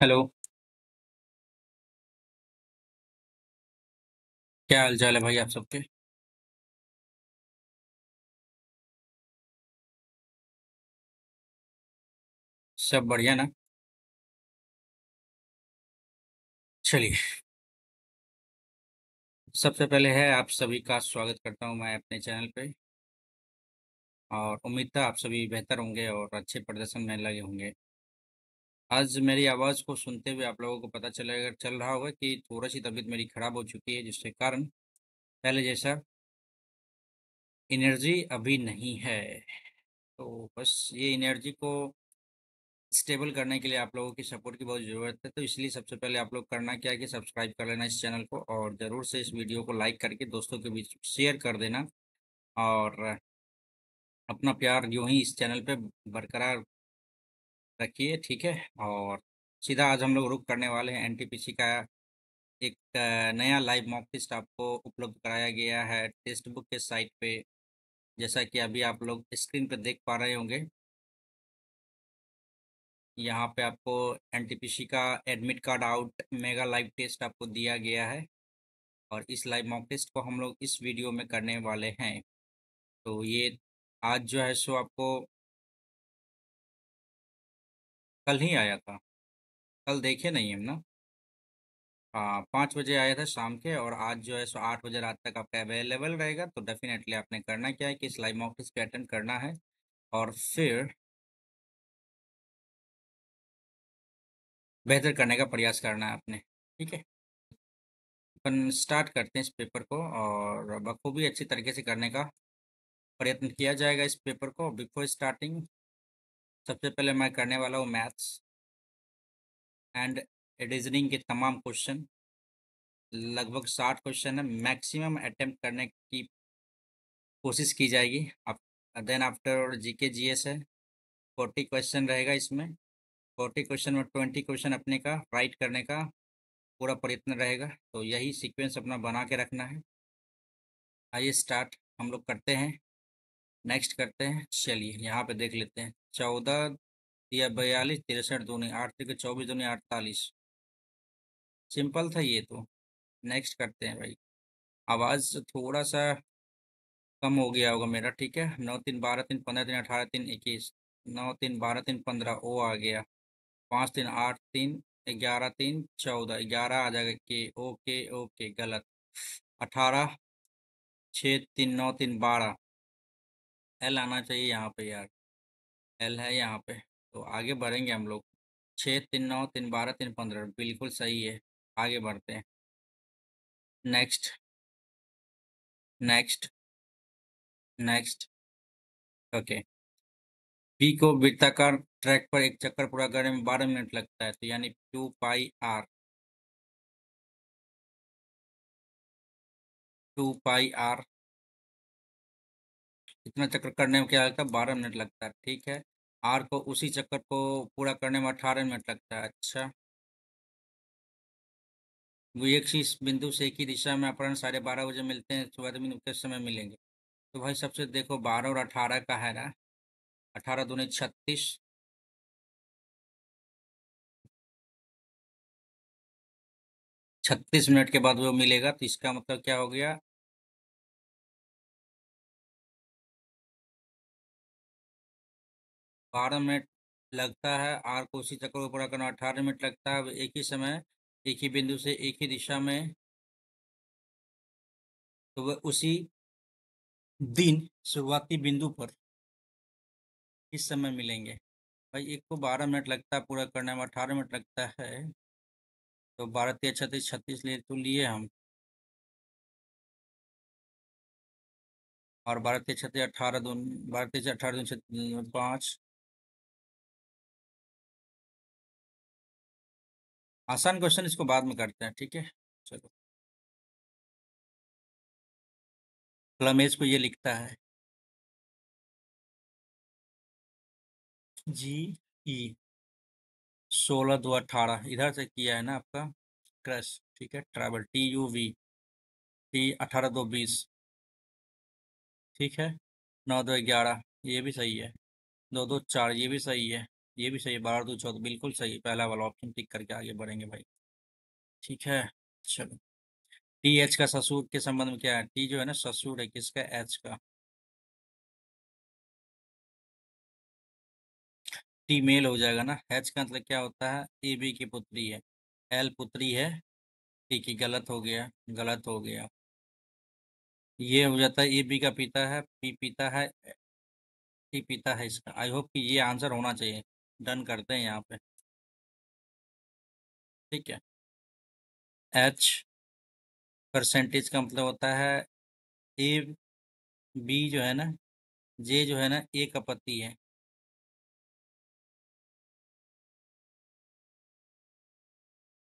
Hello. क्या हाल चाल है भाई आप सबके? सब बढ़िया ना? चलिए, सबसे पहले है आप सभी का स्वागत करता हूं मैं अपने चैनल पे। और उम्मीद था आप सभी बेहतर होंगे और अच्छे प्रदर्शन में लगे होंगे। आज मेरी आवाज़ को सुनते हुए आप लोगों को पता चलेगा चल रहा होगा कि थोड़ा सी तबीयत मेरी खराब हो चुकी है, जिसके कारण पहले जैसा एनर्जी अभी नहीं है। तो बस ये एनर्जी को स्टेबल करने के लिए आप लोगों की सपोर्ट की बहुत ज़रूरत है। तो इसलिए सबसे पहले आप लोग करना क्या है कि सब्सक्राइब कर लेना इस चैनल को, और ज़रूर से इस वीडियो को लाइक करके दोस्तों के बीच शेयर कर देना। और अपना प्यार यूं ही इस चैनल पे बरकरार रखिए, ठीक है। और सीधा आज हम लोग रुक करने वाले हैं एनटीपीसी का एक नया लाइव मॉक टेस्ट आपको उपलब्ध कराया गया है टेक्स्ट बुक के साइट पे। जैसा कि अभी आप लोग स्क्रीन पे देख पा रहे होंगे, यहाँ पे आपको एनटीपीसी का admit card out mega live test आपको दिया गया है। और इस लाइव मॉक टेस्ट को हम लोग इस वीडियो में करने वाले हैं। तो ये आज जो है सो आपको कल ही आया था। कल देखे नहीं हम ना। हाँ, 5 बजे आया था शाम के, और आज जो है सो 8 बजे रात तक आपका अवेलेबल रहेगा। तो डेफिनेटली आपने करना क्या है कि इस लाइव मॉक टेस्ट पे अटेंड करना है, और फिर बेहतर करने का प्रयास करना है आपने, ठीक है। अपन स्टार्ट करते हैं इस पेपर को, और बखूबी अच्छी तरीके से करने का प्रयत्न किया जाएगा इस पेपर को। बिफोर स्टार्टिंग, सबसे पहले मैं करने वाला हूँ मैथ्स एंड रीजनिंग के तमाम क्वेश्चन। लगभग 60 क्वेश्चन है, मैक्सिमम अटेम्प्ट करने की कोशिश की जाएगी। आप देन आफ्टर जीके जीएस है, 40 क्वेश्चन रहेगा इसमें। 40 क्वेश्चन में 20 क्वेश्चन अपने का राइट करने का पूरा प्रयत्न रहेगा। तो यही सीक्वेंस अपना बना के रखना है। आइए स्टार्ट हम लोग करते हैं। नेक्स्ट करते हैं, चलिए यहाँ पे देख लेते हैं। 14 या 42, 63 दूनी 8, 24 दूनी 48। सिंपल था ये तो। नेक्स्ट करते हैं भाई। आवाज़ थोड़ा सा कम हो गया होगा मेरा, ठीक है। 9 3 12 3 15 3 18 3 21। 9 3 12 3 15 ओ आ गया। 5 3 8 3 11 3 14, 11 आ जाएगा के। ओके ओके, गलत। 18 6 3 9 3 12। एल आना चाहिए यहाँ पे यार। एल है यहाँ पे। तो आगे बढ़ेंगे हम लोग। 6 3 9 3 12 3 15 बिल्कुल सही है। आगे बढ़ते हैं। Next next next. Okay. B को वृत्ताकार ट्रैक पर एक चक्कर पूरा करने में 12 मिनट लगता है, तो यानी 2 पाई आर। 2 pi are. इतना चक्कर करने में क्या लगता है? 12 मिनट लगता है, ठीक है। आर को उसी चक्कर को पूरा करने में 18 मिनट लगता है, अच्छा। वो एक ही बिंदु से एक ही दिशा में अपराह्न 12:30 बजे मिलते हैं, सुबह दिन किस समय मिलेंगे? तो भाई सबसे देखो 12 और 18 का है ना। 18 दूनी 36। 36 मिनट के बाद वो मिलेगा, तो इसका मतलब क्या हो गया? 12 मिनट लगता है आर को उसी चक्कर को पूरा करना। 18 मिनट लगता है। अब एक ही समय एक ही बिंदु से एक ही दिशा में, तो वह उसी दिन शुरुआती बिंदु पर किस समय मिलेंगे? भाई एक को 12 मिनट लगता है पूरा करने में, 18 मिनट लगता है। तो 12 3 36, 36 ले तो लिए हम। और 12 3 36 18 दून, 12 3 18 दून 5। आसान क्वेश्चन, इसको बाद में करते हैं, ठीक है। चलो। फ्लमेज को ये लिखता है GE। 16 2 18 इधर से किया है ना आपका क्रश, ठीक है। Travel TUV। 18 2 20, ठीक है। 9 2 11, ये भी सही है। 2 2 4, ये भी सही है। ये भी सही है, 12 2 14, बिल्कुल सही, पहला वाला ऑप्शन टिक करके आगे बढ़ेंगे भाई। ठीक है, चलो। टी एच का ससुर के संबंध में क्या है? टी जो है ना ससुर है किसका? एच का। टी मेल हो जाएगा ना। एच का मतलब क्या होता है? ए बी की पुत्री है। एल पुत्री है। ठीक है, गलत हो गया, गलत हो गया। ये हो जाता है ए बी का पिता है, पी पिता है, टी पिता है इसका। आई होप कि ये आंसर होना चाहिए। डन करते हैं यहाँ पे। ठीक है। एच परसेंटेज का मतलब होता है ए बी जो है ना, जे जो है ना ए का पति है।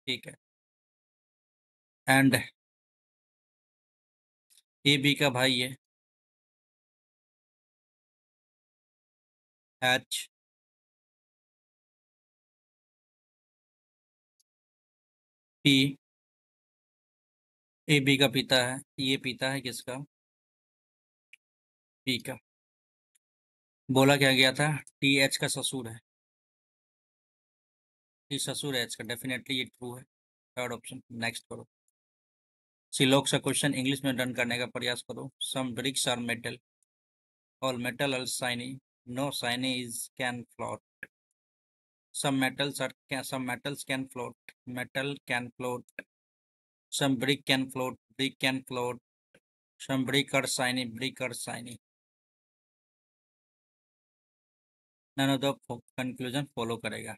ठीक है। एंड ए बी का भाई है। एच पी ए बी का पिता है। ये पिता है किसका? पी का। बोला क्या गया था? टी एच का ससुर है। टी ससुर है एच का, डेफिनेटली ये ट्रू है। Third option. नेक्स्ट करो। सिलोक का क्वेश्चन इंग्लिश में डन करने का प्रयास करो। Some bricks are metal, all metal are shiny, no shiny is can float. Some metals can float. Metal can float. Some brick can float. Brick can float. Some brick are shiny. Brick are shiny. None of the conclusion follow करेगा।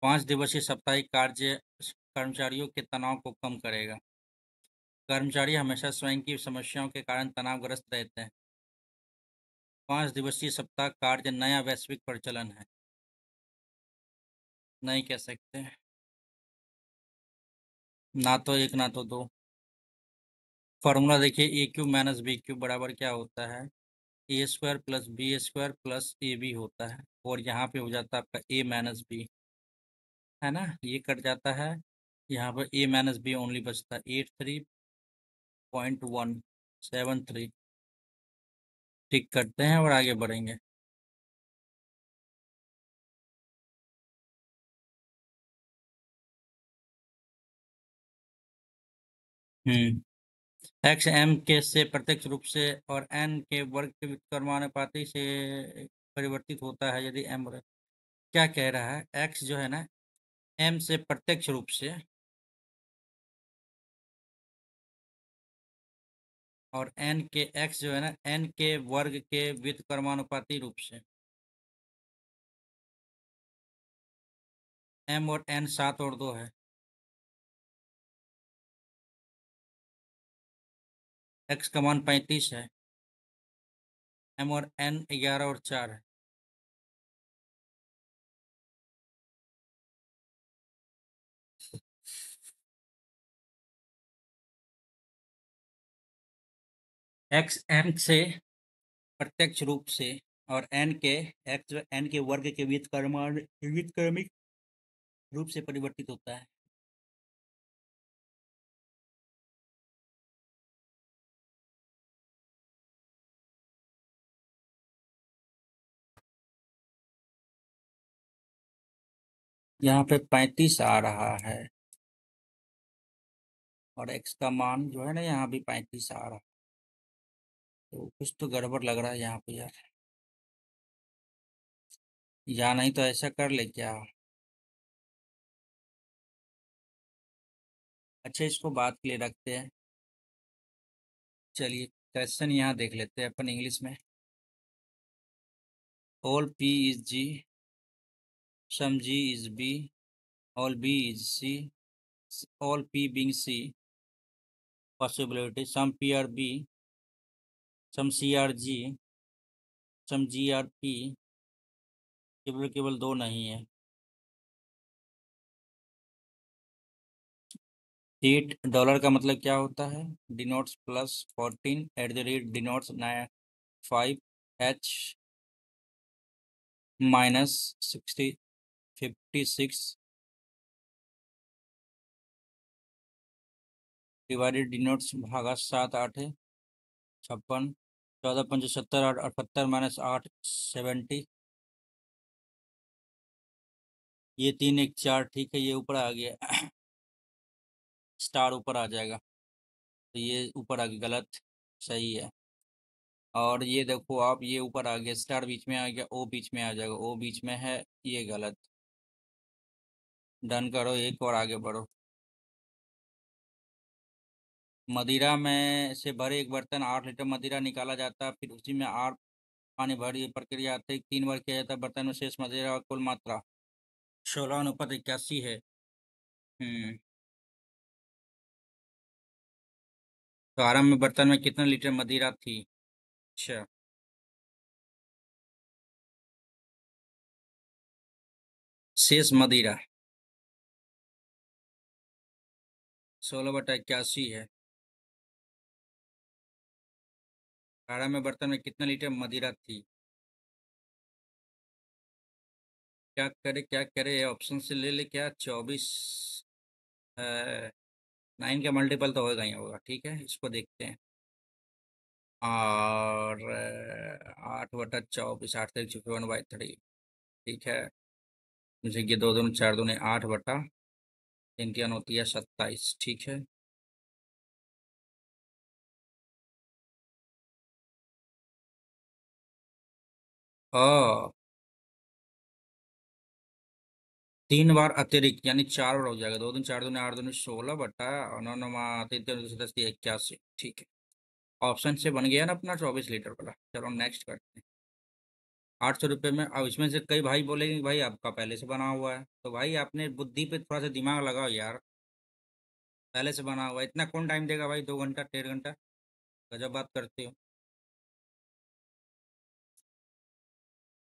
5 दिवसीय साप्ताहिक कार्य कर्मचारियों के तनाव को कम करेगा। कर्मचारी हमेशा स्वयं की समस्याओं के कारण तनावग्रस्त रहते हैं। 5 दिवसीय सप्ताह कार्य नया वैश्विक प्रचलन है। नहीं कह सकते। ना तो एक ना तो दो। फॉर्मूला देखिए, a cube minus b cube बराबर क्या होता है? A square plus b square plus a b होता है। और यहाँ पे हो जाता है आपका ए माइनस बी, है ना, ये कट जाता है। यहाँ पर ए माइनस बी ओनली बचता है 83.173। टिक करते हैं और आगे बढ़ेंगे। हम्म। एक्स एम के से प्रत्यक्ष रूप से और एन के वर्ग के व्युत्क्रमानुपाती से परिवर्तित होता है यदि एम। क्या कह रहा है? एक्स जो है ना एम से प्रत्यक्ष रूप से और एन के एक्स जो है ना एन के वर्ग के व्युत्क्रमानुपाती रूप से। एम और एन 7 और 2 है। एक्स का मान 35 है। एम और एन 11 और 4 है। एक्स एम से प्रत्यक्ष रूप से और एन के एक्स एन के वर्ग के व्युत्क्रमिक रूप से परिवर्तित होता है। यहाँ पे 35 आ रहा है और एक्स का मान जो है ना यहाँ भी 35 आ रहा है। तो कुछ तो गड़बड़ लग रहा है यहाँ पे यार। या नहीं तो ऐसा कर ले क्या? अच्छा, इसको बात के लिए रखते हैं। चलिए क्वेश्चन यहाँ देख लेते हैं अपन इंग्लिश में। All P is G, some G is B, all B is C, all P being C, possibility, some P are B, some C are G, some G are P, केवल केवल दो नहीं है। $8 का मतलब क्या होता है? Denotes +14 at the rate denotes 5 H -60 56 divided denotes भागा 7 8 56 14 5 70 78 -8 70। ये 3 1 4 ठीक है, ये ऊपर आ गया। स्टार ऊपर आ जाएगा, तो ये ऊपर आ गया, गलत। सही है। और ये देखो आप, ये ऊपर आ गया, स्टार बीच में आ गया, ओ बीच में आ जाएगा, ओ बीच में है, ये गलत। डन करो, एक और आगे बढ़ो। मदिरा में से भरे एक बर्तन 8 लीटर मदिरा निकाला जाता है, फिर उसी में 8 पानी भरी, ये प्रक्रिया आते 3 बार किया जाता है। बर्तन में शेष मदिरा का कुल मात्रा 16:81 है। हम्म। तो आराम में बर्तन में कितने लीटर मदिरा थी? अच्छा। शेष मदिरा 16/81 है। आराम में बर्तन में कितने लीटर मदिरा थी? क्या करे क्या करे, ऑप्शन से ले ले क्या? 24 है। 9 का मल्टीपल तो होगा ही होगा, ठीक है, इसको देखते हैं। और 8/24, 8×1/3। ठीक है। जैसे कि 2 2 4 2 8/3 होती है 27। ठीक है। ओ, 3 बार अतिरिक्त यानी 4 बार हो जाएगा। 2 2 4 2 8 2 16 और 9 9 3 3 10 81। ठीक है। ऑप्शन से बन गया ना अपना 24 लीटर वाला। चलो नेक्स्ट करते हैं। 800 रुपये में। अब इसमें से कई भाई बोलेंगे कि भाई आपका पहले से बना हुआ है, तो भाई आपने बुद्धि पे थोड़ा सा दिमाग लगाओ यार। पहले से बना हुआ है, इतना कौन टाइम देगा भाई? 2 घंटा 1.5 घंटा? गजब बात करते हो।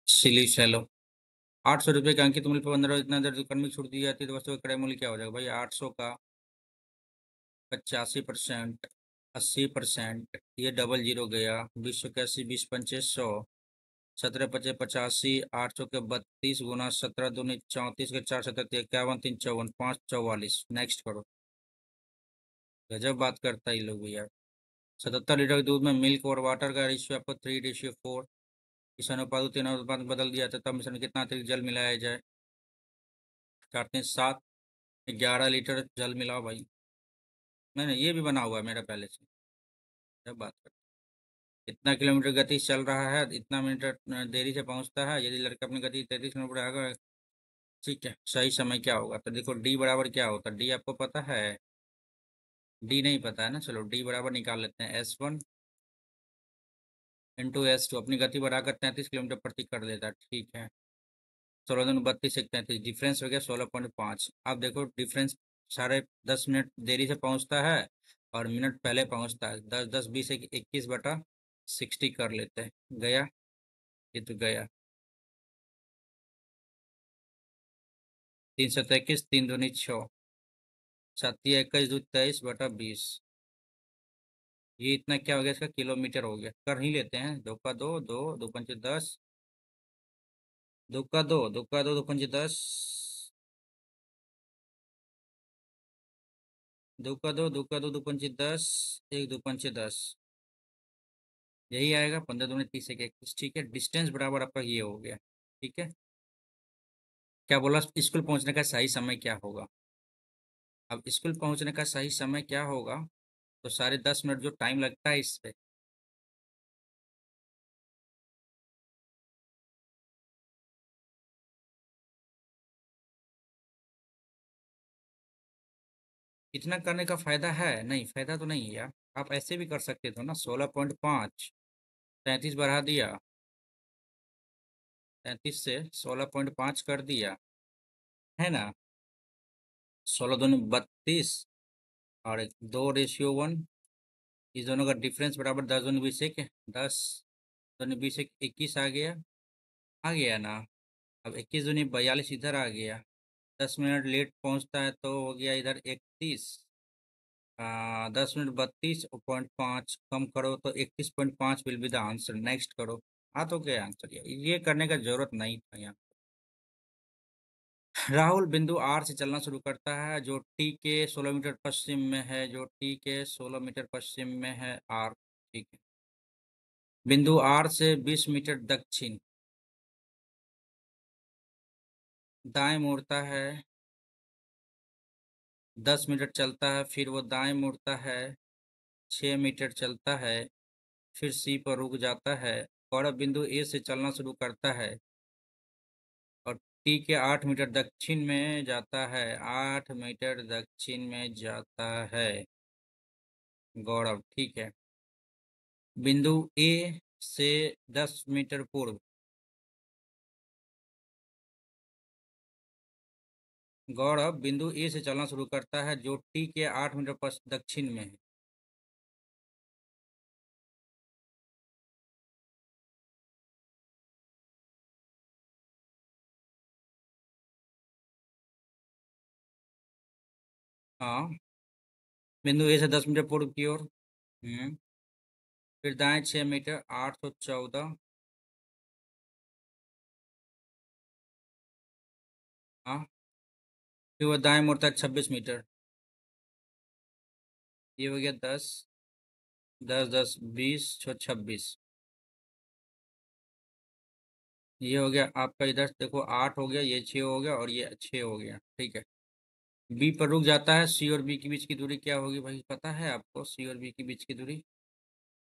सिली चलो। 800 रुपये का अंकित मूल्य पर 15 इतना दर दुकान में छूट दी जाती है, तो वस्तु का क्रय मूल्य क्या हो जाएगा भाई? 800 का 85%, 80%, ये डबल जीरो गया। 20 का 80, 20 पंचे 100, 17 पचे 85, 800 के 32 गुना 17 दूनी 34 के 4 51, 3 54, 5 44। नेक्स्ट करो। गजब बात करता है ये लोग भी यार। 77 लीटर दूध में मिल्क और वाटर का रेशियो आपको 3:4। इस अनुपात को 3 अनुपात में बदल दिया था, तब मिश्रण में कितना अतिरिक्त जल मिलाया जाए? काटते हैं 7। 11 लीटर जल मिलाओ भाई। मैंने ये भी बना हुआ है मेरा पहले से। जब बात कर, इतना किलोमीटर गति से चल रहा है, इतना मिनट देरी से पहुंचता है, यदि लड़का अपनी गति 33 किलोमीटर आगे। ठीक है, सही समय क्या होगा? तो देखो डी बराबर क्या होता है, डी आपको पता है? डी नहीं पता है ना, चलो डी बराबर निकाल लेते हैं। S1 × S2 अपनी गति बढ़ाकर 33 किलोमीटर प्रति कर देता है। ठीक है। 16 दूनी 32, 1 33, डिफरेंस हो गया 16.5। अब देखो डिफरेंस, 10.5 मिनट देरी से पहुंचता है और मिनट पहले पहुंचता है। 10 10 20 21/60 कर लेते हैं। गया? ये तो गया। 3 7 21, 3 दूनी 6, 7 21 2 23/20। ये इतना क्या हो गया? इसका किलोमीटर हो गया। कर ही लेते हैं। 2 का 2, 2 2 पंचे 10। 2 का 2, 2 का 2, 2 पंचे 10। 2 का 2, 2 का 2, 2 पंचे 10। 1 2 पंचे 10। यही आएगा। 15 दूनी 30 1 21। ठीक है, डिस्टेंस बराबर आपका ये हो गया। ठीक है। क्या बोला? स्कूल पहुंचने का सही समय क्या होगा? अब स्कूल पहुंचने का सही समय क्या होगा? तो साढ़े 10 मिनट जो टाइम लगता है इस पे। इतना करने का फायदा है? नहीं, फायदा तो नहीं है यार। आप ऐसे भी कर सकते थे ना। 16.5, 33 बढ़ा दिया, 33 से 16.5 कर दिया, है ना? 16 दूनी 32 और 2:1। इस दोनों का डिफरेंस बराबर 10 दूनी 20 1। 10 दूनी 20 1 21 आ गया। आ गया ना? अब 21 दूनी 42 इधर आ गया। 10 मिनट लेट पहुंचता है तो हो गया इधर 31। 10 मिनट 32.5 कम करो तो 31.5 will be the answer. Next करो। हाँ, तो क्या आंसर? ये करने का जरूरत नहीं था यहाँ। राहुल बिंदु आर से चलना शुरू करता है, जो टी के 16 मीटर पश्चिम में है, जो टी के 16 मीटर पश्चिम में है आर। ठीक है। बिंदु आर से 20 मीटर दक्षिण दाएं मुड़ता है, 10 मीटर चलता है, फिर वो दाएं मुड़ता है, 6 मीटर चलता है, फिर सी पर रुक जाता है और अब बिंदु ए से चलना शुरू करता है और टी के 8 मीटर दक्षिण में जाता है, 8 मीटर दक्षिण में जाता है। गौरव, ठीक है। बिंदु ए से 10 मीटर पूर्व गौरव बिंदु ए से चलना शुरू करता है जो टी के 8 मीटर दक्षिण में है। हाँ, बिंदु ए से 10 मीटर पूर्व की ओर। फिर दाएं 6 मीटर, 814। हाँ, फिर वो दाएं मुड़ता है 26 मीटर। ये हो गया 10, 10 10 20 26। ये हो गया आपका, इधर देखो 8 हो गया, ये 6 हो गया और ये 6 हो गया, ठीक है। बी पर रुक जाता है, सी और बी के बीच की दूरी क्या होगी भाई, पता है आपको सी और बी के बीच की दूरी?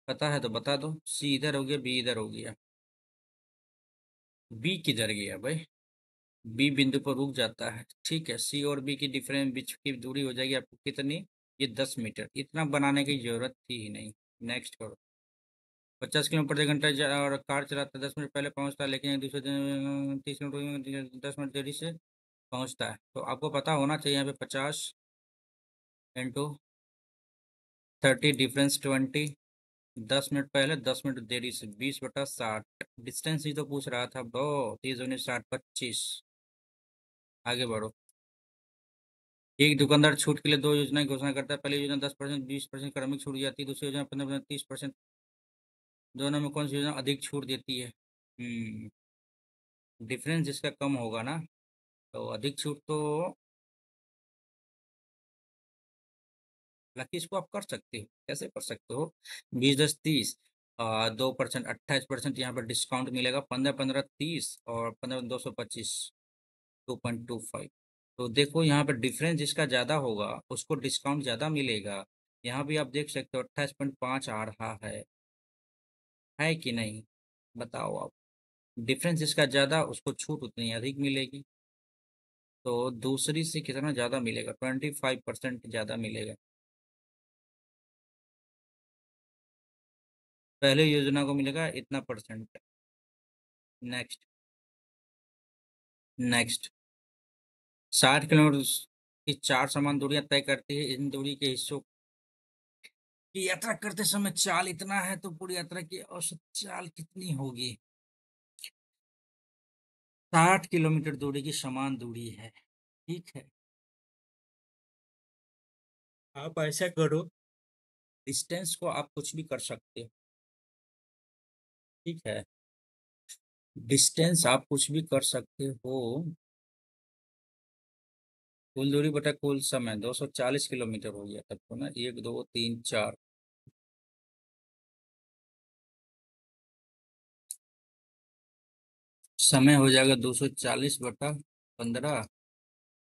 पता है तो बता दो। सी इधर हो गया, बी इधर हो गया। बी किधर गया भाई? बी बिंदु पर रुक जाता है, ठीक है। सी और बी की डिफरेंस बीच की दूरी हो जाएगी आपको कितनी? ये 10 मीटर। इतना बनाने की जरूरत थी ही नहीं। नेक्स्ट करो। 50 किलोमीटर प्रति घंटा और कार चलाता है, 10 मिनट पहले पहुंचता है, लेकिन एक दूसरे दिन 30 मिनट 10 मिनट देरी से पहुंचता है। तो आपको पता होना चाहिए यहाँ पे 50 × 30 डिफरेंस 20। 10 मिनट पहले, 10 मिनट देरी से, 20/60। डिस्टेंस ही तो पूछ रहा था ब्रो। 30 × 60 25। आगे बढ़ो। एक दुकानदार छूट के लिए दो योजनाएं घोषणा करता है। पहली योजना 10%, 20% क्रमिक छूट जाती है। दूसरी योजना 15%, 30%। दोनों में कौन सी योजना अधिक छूट देती है? डिफरेंस जिसका कम होगा ना, तो अधिक छूट तो। हालांकि इसको आप कर सकते हो, कैसे कर सकते हो? 20 10 30, 2% 28% यहाँ पर डिस्काउंट मिलेगा। 15 15 30 और 15 225, 2.25। तो देखो यहाँ पर डिफरेंस जिसका ज़्यादा होगा उसको डिस्काउंट ज़्यादा मिलेगा। यहाँ भी आप देख सकते हो 28.5 आ रहा है कि नहीं? बताओ आप। डिफरेंस जिसका ज़्यादा उसको छूट उतनी अधिक मिलेगी। तो दूसरी से कितना ज़्यादा मिलेगा? 25% ज़्यादा मिलेगा। पहले योजना को मिलेगा इतना परसेंट। नेक्स्ट। नेक्स्ट। 60 किलोमीटर की चार समान दूरियां तय करती है। इन दूरी के हिस्सों की यात्रा करते समय चाल इतना है, तो पूरी यात्रा की औसत चाल कितनी होगी? 60 किलोमीटर दूरी की समान दूरी है, ठीक है। आप ऐसा करो, डिस्टेंस को आप कुछ भी कर सकते हो, ठीक है। डिस्टेंस आप कुछ भी कर सकते हो। कुल दूरी बटा कुल समय 240 किलोमीटर हो गया तब तो ना, 1 2 3 4। समय हो जाएगा 240/15,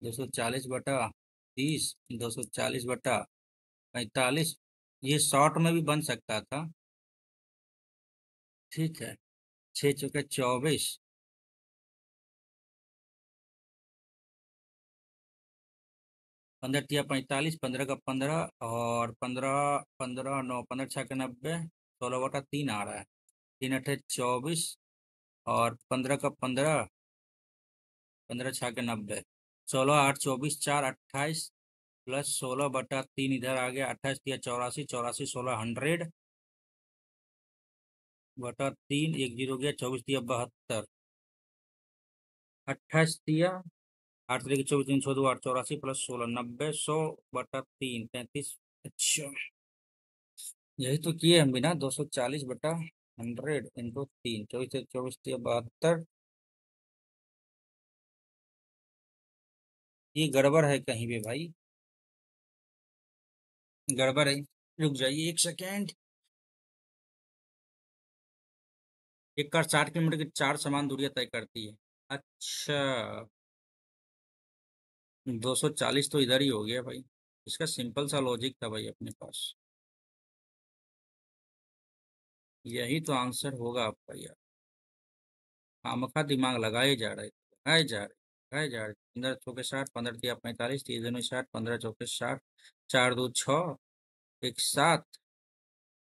240/30, 240/45। ये शॉर्ट में भी बन सकता था, ठीक है। 6 × 4 = 24। 15 × 3 = 45, 15 का 15 और 15 15 9, 15 × 6 = 90, 16/3 आ रहा है। 3 × 8 = 24 और 15 का 15, 15 × 6 = 90। 16 8 24 4 28 प्लस 16/3 इधर आ गया, 28 × 3 = 84, 84 16 100/3, एक जीरो गया, 24 × 3 = 72, 28 8 × 3 = 24, 3 6 2 8 84 प्लस 16 90, 100/3 33। अच्छा, यही तो किए हम भी ना। 240/100 × 3, 24 24 72। ये गड़बड़ है कहीं भी भाई, गड़बड़ है। रुक जाइए 1 सेकेंड। एक कार 60 किलोमीटर की 4 समान दूरियां तय करती है। अच्छा, 240 तो इधर ही हो गया भाई। इसका सिंपल सा लॉजिक था भाई अपने पास। यही तो आंसर होगा आपका यार। खामखा दिमाग लगाए जा रहे, लगाए जा रहे, लगाए जा रहे। 15 चौके 60, 15 तिया 45, 30 दूनी 60, 15 चौके 60, 4 2 6, 1 7,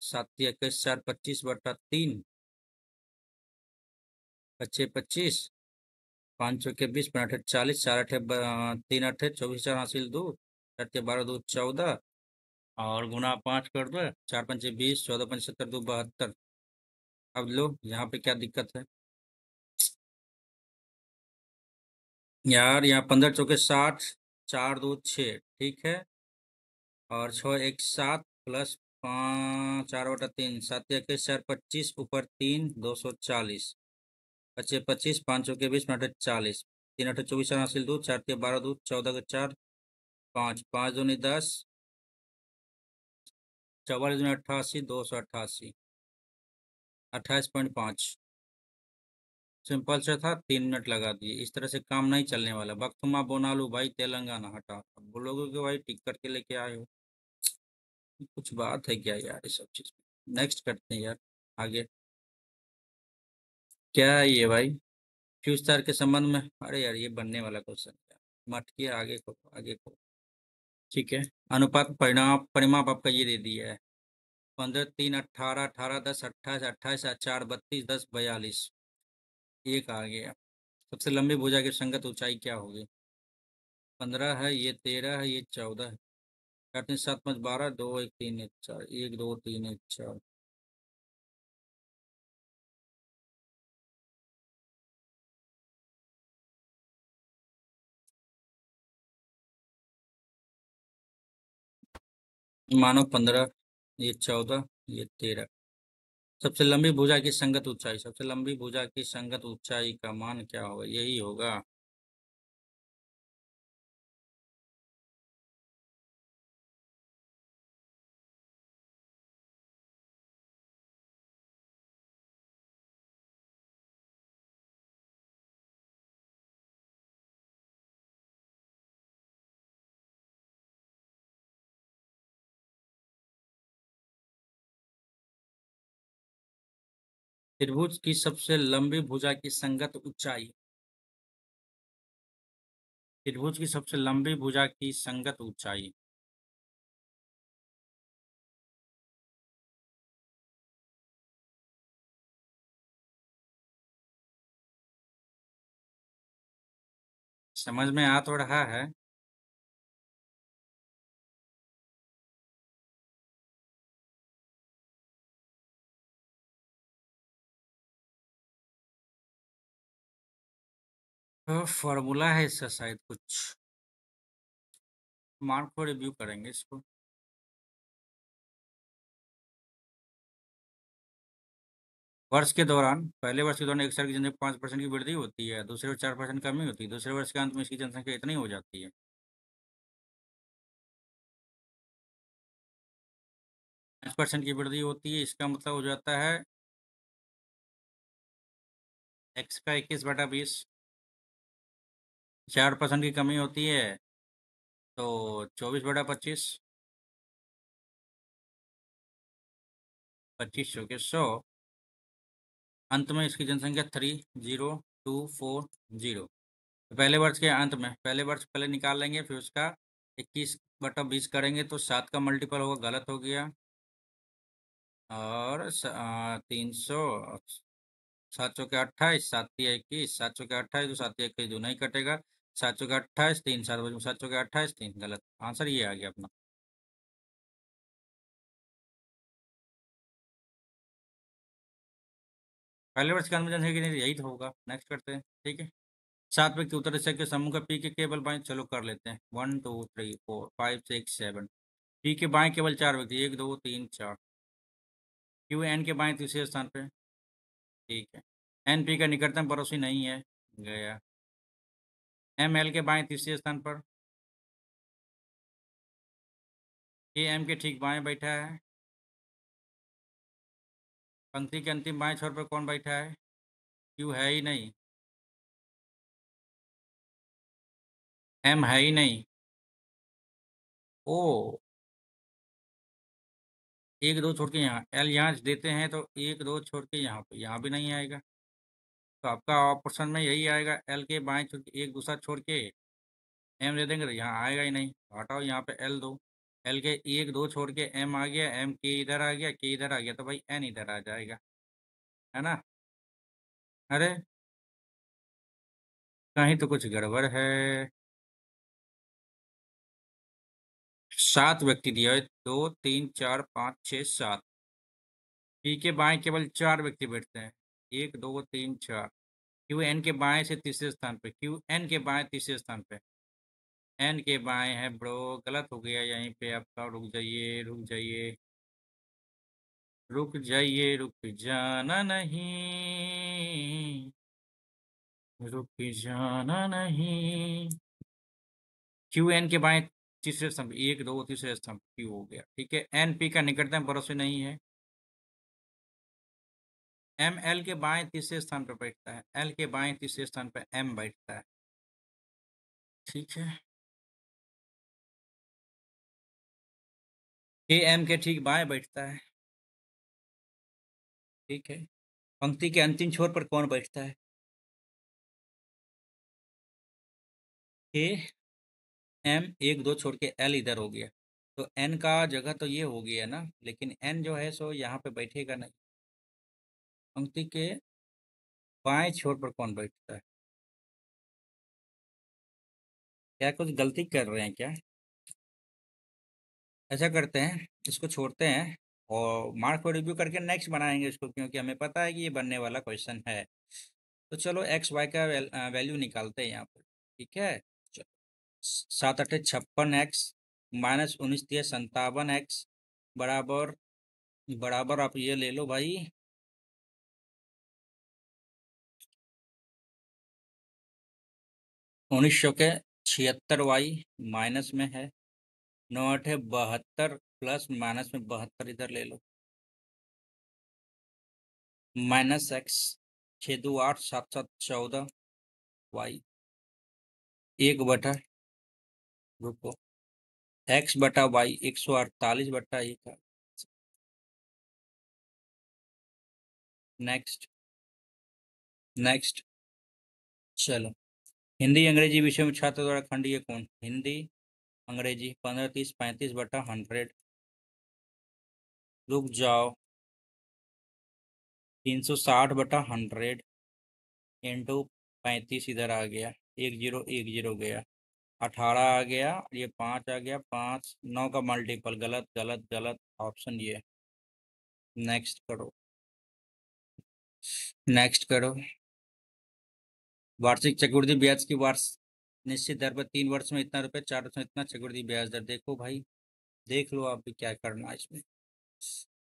7 तिया 21, 4 25/3, बच्चे 25, 5 चौके 20, 5 8 40, 4 8 3 8 24 4 हासिल 2, 4 तिया 12 2 14, और गुना 5 कर दो, 4 पंचे 20, 14 पंचे 70 2 72। अब लो यहाँ पे क्या दिक्कत है यार। यहाँ 15 चौके 60, 4 2 6, ठीक है। और 6 1 7 प्लस 5 4/3, 7 या 21 4 25, ऊपर 3 240, बचे 25, 5 चौके 20, 5 8 40, 3 8 24 4 हासिल 2, 4 तिया 12 2 14 के 4, 5 5 दूनी 10, 44 दूनी 88, 288, 28.5। सिंपल से था, 3 मिनट लगा दिए। इस तरह से काम नहीं चलने वाला। बख्तुमा बोनालू भाई तेलंगाना हटा, अब बोलोगे कि भाई टिक करके लेके आए हो। कुछ बात है क्या यार ये सब चीज। नेक्स्ट करते हैं यार, आगे। क्या है ये भाई? फ्यूज तार के संबंध में, अरे यार ये बनने वाला क्वेश्चन है। मटकी आगे को, आगे को। ठीक है। अनुपात परिणाम परिमाप आपका ये दे दिया है। 15 3 18, 18 10 28, 28 4 32, 10 42, एक आ गया। सबसे लंबी भुजा की संगत ऊंचाई क्या होगी? 15 है, ये 13 है, ये 14 है। 4 3 7 5 12, 2 1 3 1 4, 1 2 3 1 4। मानो 15, ये 14, ये 13। सबसे लंबी भुजा की संगत ऊंचाई, सबसे लंबी भुजा की संगत ऊंचाई का मान क्या होगा? यही होगा। त्रिभुज की सबसे लंबी भुजा की संगत ऊंचाई। त्रिभुज की सबसे लंबी भुजा की संगत ऊंचाई। समझ में आ तो रहा है। तो फॉर्मूला है इसका शायद कुछ। मार्क को रिव्यू करेंगे इसको। वर्ष के दौरान, पहले वर्ष के दौरान एक साल की जनसंख्या 5% की वृद्धि होती है, दूसरे वर्ष 4% कमी होती है, दूसरे वर्ष के अंत में इसकी जनसंख्या इतनी हो जाती है। पाँच परसेंट की वृद्धि होती है, इसका मतलब हो जाता है एक्स का 21/20। 4% की कमी होती है तो 24/25। 25 चौके 100। अंत में इसकी जनसंख्या 30240। पहले वर्ष के अंत में, पहले वर्ष पहले निकाल लेंगे, फिर उसका 21/20 करेंगे तो 7 का मल्टीपल होगा, गलत हो गया। और 300, 7 चौके 28, 7 तिया 21, 7 चौके 28, तो 7 तिया 21 दो नहीं कटेगा। 7 चौके 28, 3 7 चौके 28, 3 गलत आंसर ये आ गया अपना। पहले वर्ष के अंत में जनसंख्या नहीं, यही तो होगा। नेक्स्ट करते हैं, ठीक है। 7 व्यक्ति उत्तर दिशा के समूह का पी के केवल बाएं, चलो कर लेते हैं। 1 2 3 4 5 6 7। पी के बाएं केवल 4 व्यक्ति, 1 2 3 4। क्यू एन के बाएं तीसरे स्थान पे, ठीक है। एन पी का निकटतम पड़ोसी नहीं है, गया। एम एल के बाएं तीसरे स्थान पर। ए एम के ठीक बाएं बैठा है। पंक्ति के अंतिम बाएं छोर पर कौन बैठा है? क्यू है ही नहीं, एम है ही नहीं। ओ, एक दो छोड़ के यहाँ एल यहाँ देते हैं तो एक दो छोड़ के यहाँ पे यहाँ भी नहीं आएगा, तो आपका ऑप्शन में यही आएगा, एल के बाएं छोड़ के एक दूसरा छोड़ के एम दे देंगे तो यहाँ आएगा ही नहीं, तो हटाओ यहाँ पे एल दो, एल के एक दो छोड़ के एम आ गया, एम के इधर आ गया, के इधर आ गया, तो भाई एन इधर आ जाएगा, है ना? अरे कहीं तो कुछ गड़बड़ है। 7 व्यक्ति दिया है, 2 3 4 5 6 7। पी के बाएं केवल 4 व्यक्ति बैठते हैं, 1 2 3 4। क्यू एन के बाएं से तीसरे स्थान पे, क्यू एन के बाएं तीसरे स्थान पे, एन के बाएं है ब्रो, गलत हो गया यहीं पे आपका, रुक जाइए रुक जाइए रुक जाइए, रुक जाना नहीं, रुक जाना नहीं। क्यू एन के बाएं तीसरे स्तंभ, एक दो तीसरे स्तंभ क्यू हो गया, ठीक है। एन पी का निकटतम पड़ोसी नहीं है। एम एल के बाएं तीसरे स्थान पर बैठता है, एल के बाएं तीसरे स्थान पर एम बैठता है, ठीक है। ए एम के ठीक बाएं बैठता है, ठीक है। पंक्ति के अंतिम छोर पर कौन बैठता है? ए एम एक दो छोड़ के एल इधर हो गया, तो एन का जगह तो ये हो गया ना, लेकिन एन जो है सो यहाँ पे बैठेगा नहीं। पंक्ति के बाएं छोर पर कौन बैठता है? क्या कुछ गलती कर रहे हैं क्या? ऐसा करते हैं, इसको छोड़ते हैं और मार्क को रिव्यू करके नेक्स्ट बनाएंगे इसको, क्योंकि हमें पता है कि ये बनने वाला क्वेश्चन है। तो चलो एक्स वाई का वैल्यू निकालते हैं यहाँ पर, ठीक है। चलो, 7 8 56 एक्स माइनस 19 3 57 एक्स बराबर, बराबर आप ये ले लो भाई, 1900 के 76 वाई माइनस में है, 9 8 72 प्लस माइनस में 72 इधर ले लो, माइनस एक्स 6 2 8 7 7 14 वाई, एक बटा, रुको, एक्स बटा वाई 148/1। Next, next. चलो, हिंदी अंग्रेजी विषय में छात्र द्वारा खंडीय कौन? हिंदी अंग्रेजी 15 30 35/100। रुक जाओ, 360/100 इंटू 35 इधर आ गया, एक जीरो गया, 18 आ गया, ये 5 आ गया, 5 9 का मल्टीपल, गलत गलत गलत ऑप्शन ये। नेक्स्ट करो, नेक्स्ट करो। वार्षिक चक्रवृद्धि ब्याज की वार्ष निश्चित दर पर 3 वर्ष में इतना रुपये, 4 वर्ष में इतना चक्रवृद्धि ब्याज दर, देखो भाई, देख लो आप भी क्या करना है इसमें।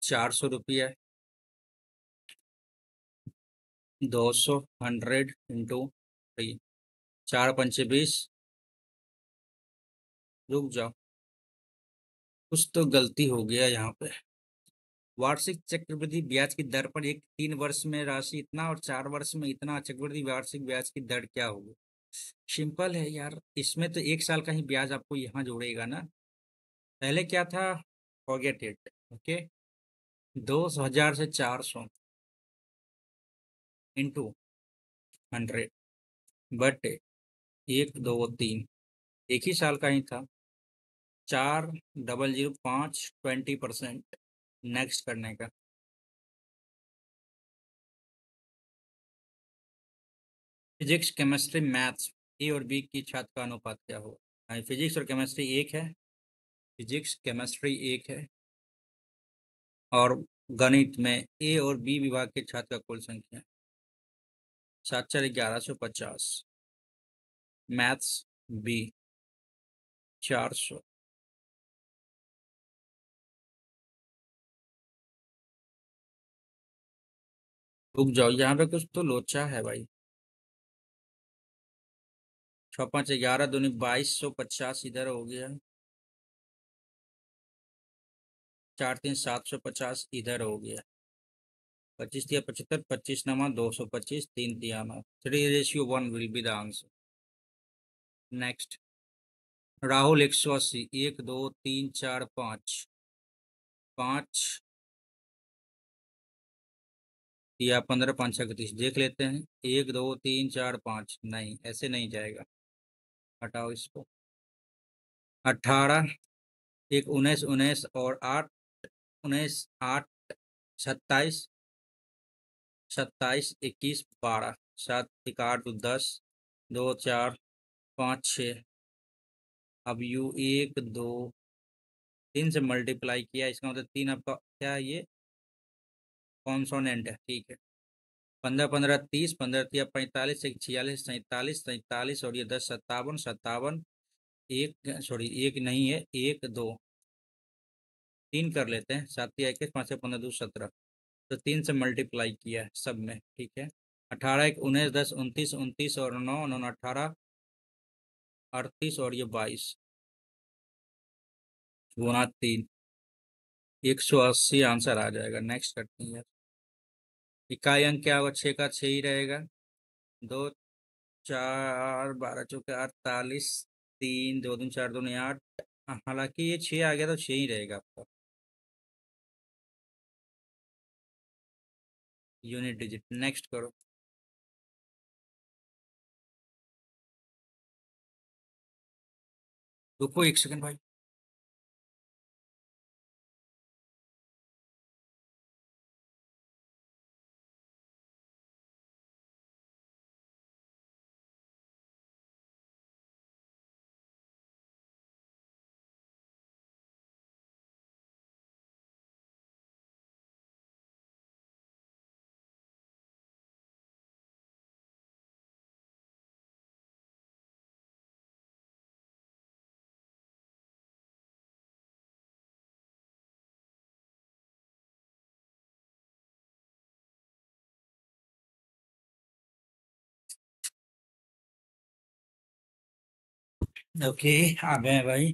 400 रुपया, 200 100 इंटू 4 5 20। रुक जाओ, कुछ तो गलती हो गया यहाँ पे। वार्षिक चक्रवृद्धि ब्याज की दर पर एक 3 वर्ष में राशि इतना और 4 वर्ष में इतना, चक्रवृद्धि वार्षिक ब्याज की दर क्या होगी? सिंपल है यार, इसमें तो 1 साल का ही ब्याज आपको यहाँ जोड़ेगा ना। पहले क्या था, फॉरगेट इट, ओके। 2000 से 400 इंटू 100 बट 1 2 3, एक ही साल का ही था। 4005 20% नेक्स्ट करने का। फिजिक्स केमिस्ट्री मैथ्स ए और बी की छात्र का अनुपात क्या होगा? फिजिक्स और केमिस्ट्री एक है, फिजिक्स केमिस्ट्री एक है, और गणित में ए और बी विभाग के छात्र का कुल संख्या 7 4 1150, मैथ्स बी 400। रुक जाओ, यहाँ पे कुछ तो लोचा है भाई। 6 5 11 दूनी 2250 इधर हो गया, 4 3 750 इधर हो गया, 25 तिया 75, 25 नमा 225, 3 तिया 9, 3:1 will be the answer. Next, Rahul 180, 1 2 3 4 5, 5 या 15 5 31, देख लेते हैं। 1 2 3 4 5, नहीं ऐसे नहीं जाएगा, हटाओ इसको। 18, एक 19 19 और 8, 19 8 27, 27 21 12, 7 1 8 2 10, 2 4 5 6। अब यू 1 2 3 से मल्टीप्लाई किया, इसका मतलब 3 आपका क्या है, ये कॉन्सोनेंट है, ठीक है। 15 15 30, 15 तिया 45, एक 46 47 47 और ये 10 57 57, एक सॉरी एक नहीं है, 1 2 3 कर लेते हैं। 7 तिया 21, 5 15 2 17, तो 3 से मल्टीप्लाई किया है सब में, ठीक है। 18 1 19 10 29 29 और 9 9 18 38 और ये 22 गुना 3, 180 आंसर आ जाएगा। नेक्स्ट करते हैं यार। इकाई अंक क्या होगा, 6 का 6 ही रहेगा। 2 4 12 चौके 48, 3 2 2 4 2 8, हालांकि ये 6 आ गया तो 6 ही रहेगा आपका यूनिट डिजिट। नेक्स्ट करो। रुको एक सेकंड भाई। ओके, आ गए हैं भाई।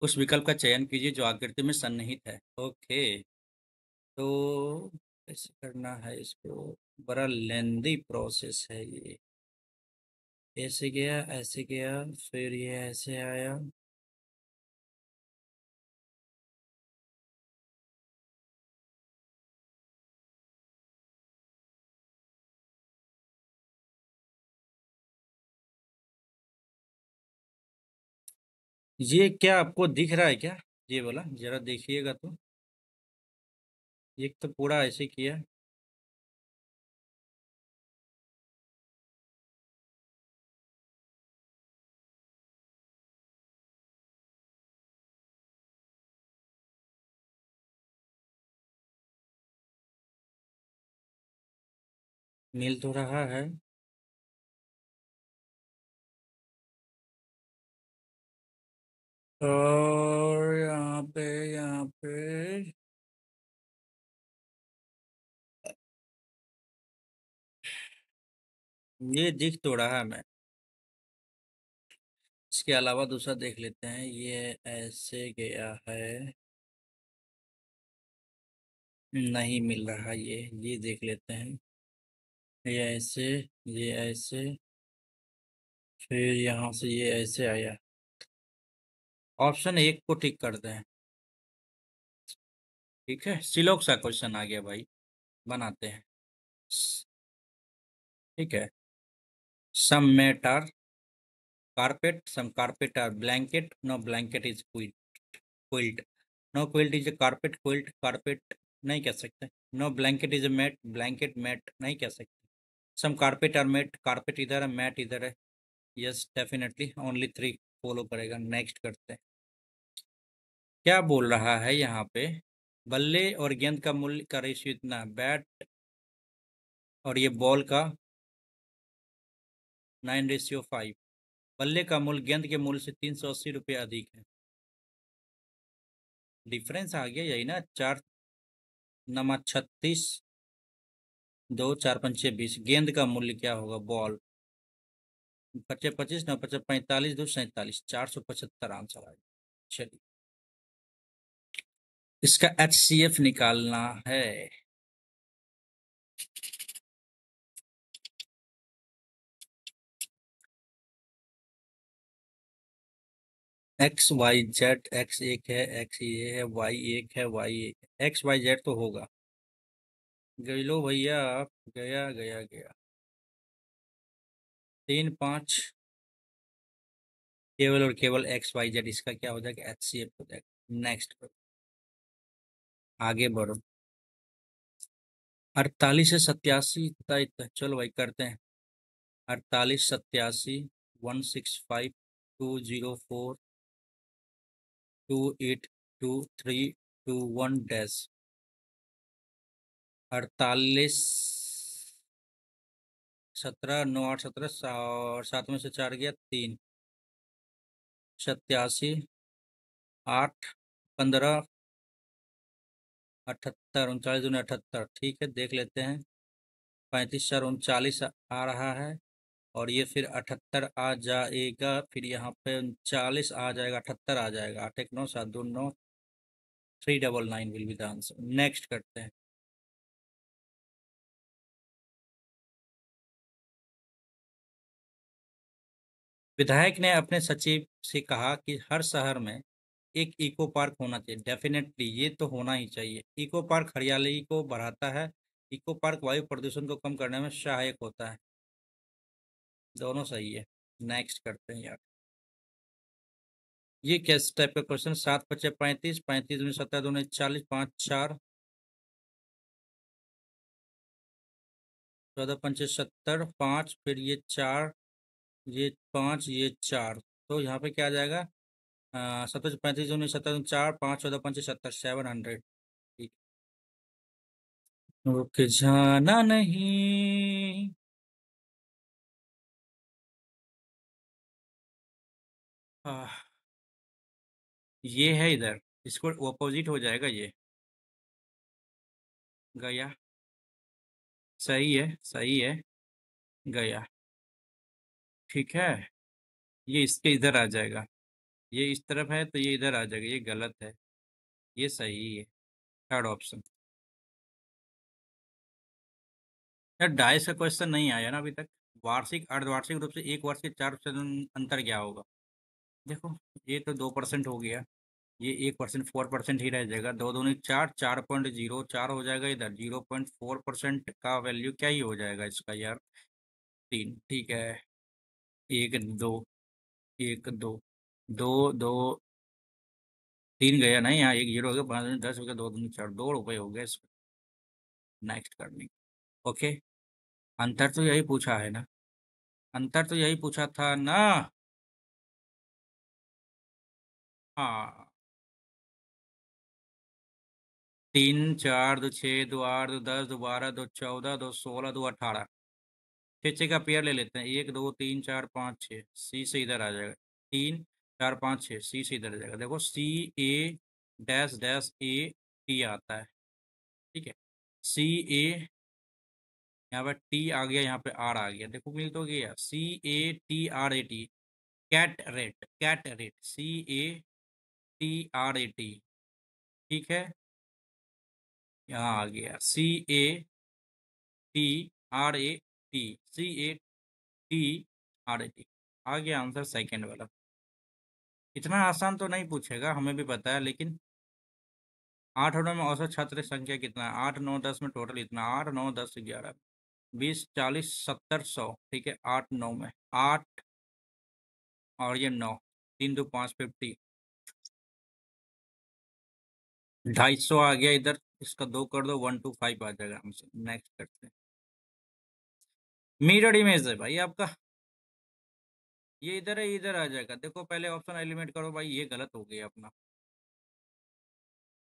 उस विकल्प का चयन कीजिए जो आकृति में सन्निहित है। ओके, तो कैसे करना है इसको, बड़ा लेंदी प्रोसेस है ये। ऐसे गया, ऐसे गया, फिर ये ऐसे आया। ये क्या आपको दिख रहा है क्या, ये बोला जरा देखिएगा तो। एक तो पूरा ऐसे किया। मिल तो रहा है। और यहाँ पे ये दिख तो रहा है मैं। इसके अलावा दूसरा देख लेते हैं, ये ऐसे गया है, नहीं मिल रहा ये देख लेते हैं। ये ऐसे, ये ऐसे, फिर यहाँ से ये ऐसे आया। ऑप्शन एक को टिक करते हैं। ठीक है, सिलोक सा क्वेश्चन आ गया भाई, बनाते हैं। ठीक है। Some mat are carpet, some carpet are blanket, no blanket is quilt, no quilt is a carpet, quilt carpet नहीं कह सकते। no blanket is a mat, blanket mat नहीं कह सकते। some carpet are mat, carpet इधर है, mat इधर है। yes definitely only 3 फॉलो करेगा। नेक्स्ट करते हैं। क्या बोल रहा है यहाँ पे, बल्ले और गेंद का मूल्य का रेशियो इतना, बैट और ये बॉल का 9:5। बल्ले का मूल्य गेंद के मूल्य से 380 रुपये अधिक है। डिफरेंस आ गया यही ना, 4 नमा 36, 2 4 5 6 20, गेंद का मूल्य क्या होगा, बॉल 25 25 9 25 45 2 47, 475 आंसर आएगा। चलिए। इसका HCF निकालना है। XYZ, X एक है, X ये है, Y एक है, Y एक है, XYZ तो होगा। गई लो भैया, गया गया गया। 3 5 केवल और केवल XYZ, इसका क्या हो जाएगा? HCF हो जाएगा। नेक्स्ट करो, आगे बढ़ो। 48 से 87 चलो भाई करते हैं। 48 87 165 204 282321 48 17 9 8 17 और 7 में से 4 गया 3, 87 8 15 78 39 दूनी 78। ठीक है, देख लेते हैं। 35 4 39 आ रहा है, और ये फिर 78 आ जाएगा, फिर यहाँ पे 39 आ जाएगा, 78 आ जाएगा। 8 1 9 7 2 9 399 will be the answer. Next करते हैं। विधायक ने अपने सचिव से कहा कि हर शहर में एक इको पार्क होना चाहिए। डेफिनेटली ये तो होना ही चाहिए। इको पार्क हरियाली को बढ़ाता है। इको पार्क वायु प्रदूषण को कम करने में सहायक होता है। दोनों सही है। नेक्स्ट करते हैं यार। ये किस टाइप का क्वेश्चन? 7 5 35 35 दूनी 17 दूनी 40 5 4 14 5 70 5, फिर ये 4, ये 5, ये 4। तो यहाँ पे क्या आ जाएगा? 17 35 दूनी 17 दूनी 4 5 14 5 70 700। ठीक। रुक जाना नहीं। आह, ये है इधर, इसको ऑपोजिट हो जाएगा ये। गया। सही है, सही है। गया। ठीक है। ये इसके इधर आ जाएगा। ये इस तरफ है तो ये इधर आ जाएगा, ये गलत है। ये सही है। Third option. यार डाइस का क्वेश्चन नहीं आया ना अभी तक। वार्षिक अर्धवार्षिक रूप से एक वर्ष के 4% अंतर क्या होगा? देखो, ये तो 2% हो गया। ये 1% 4% ही रह जाएगा। दो दूनी चार, 4.04 हो जाएगा। इधर 0.4% का वैल्यू क्या ही हो जाएगा इसका यार? 3। ठीक है। 1 2 1 2 2 2 3 गया नहीं, यहाँ 1 0 हो गया। 5 दूनी 10 हो गया, 2 दूनी 4, 2 रुपये हो गए इसमें। नेक्स्ट करनी। ओके। अंतर तो यही पूछा है ना? अंतर तो यही पूछा था ना? हाँ। 3 4 2 6 2 8 2 10 2 12 2 14 2 18। छः छः का पेयर ले लेते हैं। 1 2 3 4 5 6, सी से इधर आ जाएगा। 3 4 5 6, सी से इधर आ जाएगा। देखो, CA डैश डैश AT आता है। ठीक है। CA, यहाँ पे T आ गया, यहाँ पे R आ गया। देखो मिल तो गया। CATRAT, cat rat CATRAT। ठीक है। यहाँ आ गया CATRAT। आ गया आंसर सेकंड वाला। इतना आसान तो नहीं पूछेगा, हमें भी पता है, लेकिन 8 और 9 में औसत छात्र संख्या कितना है? 8 9 10 में टोटल इतना, 8 9 10 11 20 40 70 100। ठीक है। 8 9 में 8 और ये 9, 3 2 5 50, 250 आ गया इधर। इसका 2 कर दो, 125 आ जाएगा आंसर। नेक्स्ट करते हैं। मिरर इमेज है भाई आपका। ये इधर है, इधर आ जाएगा। देखो पहले ऑप्शन एलिमिनेट करो भाई, ये गलत हो गया अपना।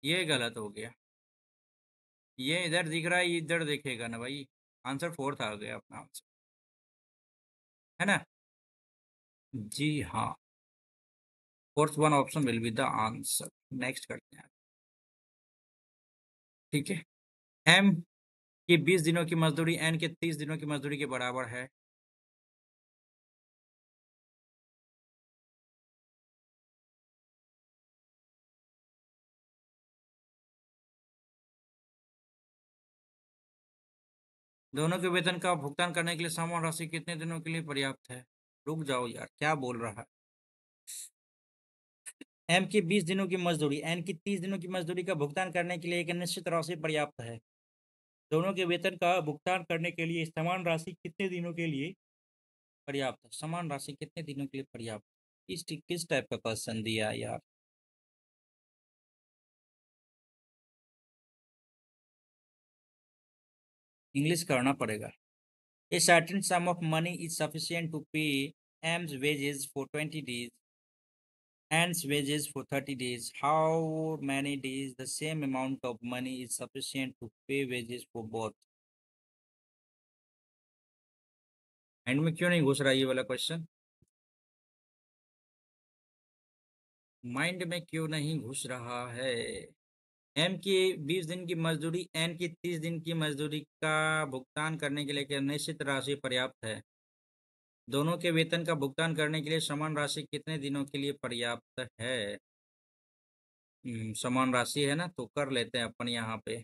ये गलत हो गया। ये इधर दिख रहा है, ये इधर देखेगा ना भाई। आंसर फोर्थ आ गया अपना आंसर, है ना? जी हाँ। Fourth one option will be the answer. Next करते हैं। ठीक है। एम की 20 दिनों की मजदूरी एन के 30 दिनों की मजदूरी के बराबर है। दोनों के वेतन का भुगतान करने के लिए समान राशि कितने दिनों के लिए पर्याप्त है? रुक जाओ यार, क्या बोल रहा है। एम की 20 दिनों की मजदूरी, एन की 30 दिनों की मजदूरी का भुगतान करने के लिए एक निश्चित राशि पर्याप्त है। दोनों के वेतन का भुगतान करने के लिए समान राशि कितने दिनों के लिए पर्याप्त है? समान राशि कितने दिनों के लिए पर्याप्त? किस टाइप का क्वेश्चन दिया है यार। इंग्लिश करना पड़ेगा। A certain sum of money is sufficient to pay M's wages for 20 days, N's wages for 30 days. How many days the same amount of money is sufficient to pay wages for both? And में क्यों नहीं घुस रहा ये वाला question? Mind में क्यों नहीं घुस रहा है? एम की 20 दिन की मजदूरी, एन की 30 दिन की मजदूरी का भुगतान करने के लिए एक निश्चित राशि पर्याप्त है। दोनों के वेतन का भुगतान करने के लिए समान राशि कितने दिनों के लिए पर्याप्त है? समान राशि है ना, तो कर लेते हैं अपन यहाँ पे।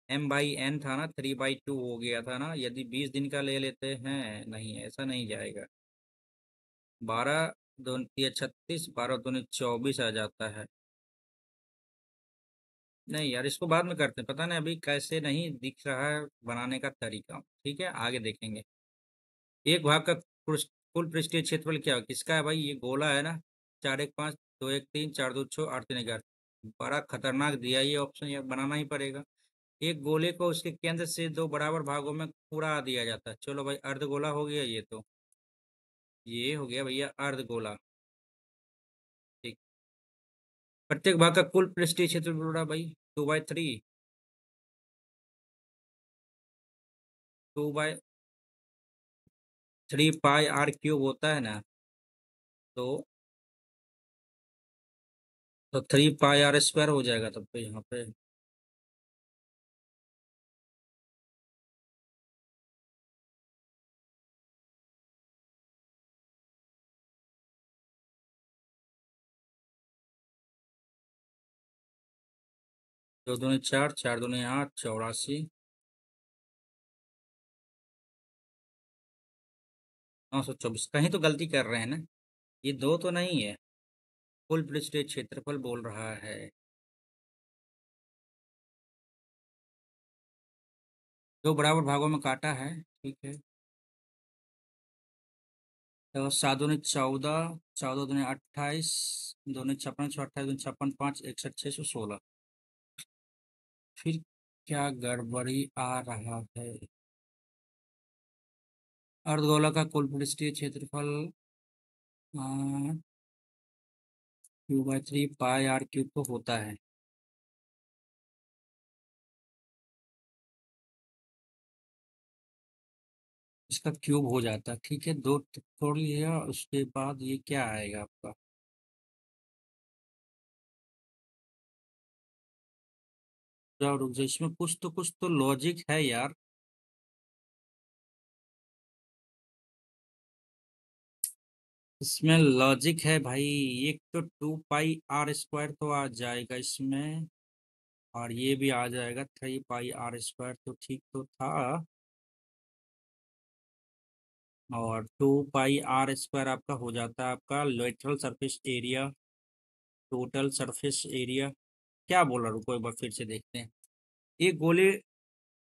m/n था ना, 3/2 हो गया था ना, यदि 20 दिन का ले लेते हैं, नहीं ऐसा नहीं जाएगा। 12 दूनी 36, 12 दूनी 24 आ जाता है। नहीं यार, इसको बाद में करते हैं, पता नहीं अभी कैसे नहीं दिख रहा है बनाने का तरीका। ठीक है, आगे देखेंगे। एक भाग का कुल पृष्ठीय क्षेत्रफल क्या है? किसका है भाई? ये गोला है ना। 4 1 5 2 1 3 4 2 6 8 3 11। बड़ा खतरनाक दिया ये ऑप्शन, यार बनाना ही पड़ेगा। एक गोले को उसके केंद्र से दो बराबर भागों में उड़ा दिया जाता है। चलो भाई, अर्धगोला हो गया ये तो। ये हो गया भैया अर्धगोला। ठीक। प्रत्येक भाग का कुल पृष्ठीय क्षेत्रफल उड़ा भाई 2/3। 2/3 पाई r³ होता है ना। तो 3 पाई r² हो जाएगा तब तो यहाँ पे। दो दूनी 4, 4 दूनी 8, 84। 924। कहीं तो गलती कर रहे हैं ना। ये दो तो नहीं है। कुल पृष्ठीय क्षेत्रफल बोल रहा है। दो बराबर भागों में काटा है, ठीक है। तो 7 दूनी 14, 14 दूनी 28, दूनी 56, 28 दूनी 56, 5 61, 616। फिर क्या गड़बड़ी आ रहा है? अर्धगोला का कुल पृष्ठीय क्षेत्रफल 2/3 पाई r³ तो होता है। इसका क्यूब हो जाता है, ठीक है। दो तोड़ लिया, उसके बाद ये क्या आएगा आपका? जाओ रुक जाओ, इसमें कुछ तो लॉजिक है यार। इसमें लॉजिक है भाई। एक तो 2 पाई r² तो आ जाएगा इसमें, और ये भी आ जाएगा 3 पाई r², तो ठीक तो था। और 2 पाई r² आपका हो जाता है आपका lateral surface area, total surface area. क्या बोला, रुको एक बार फिर से देखते हैं। एक गोले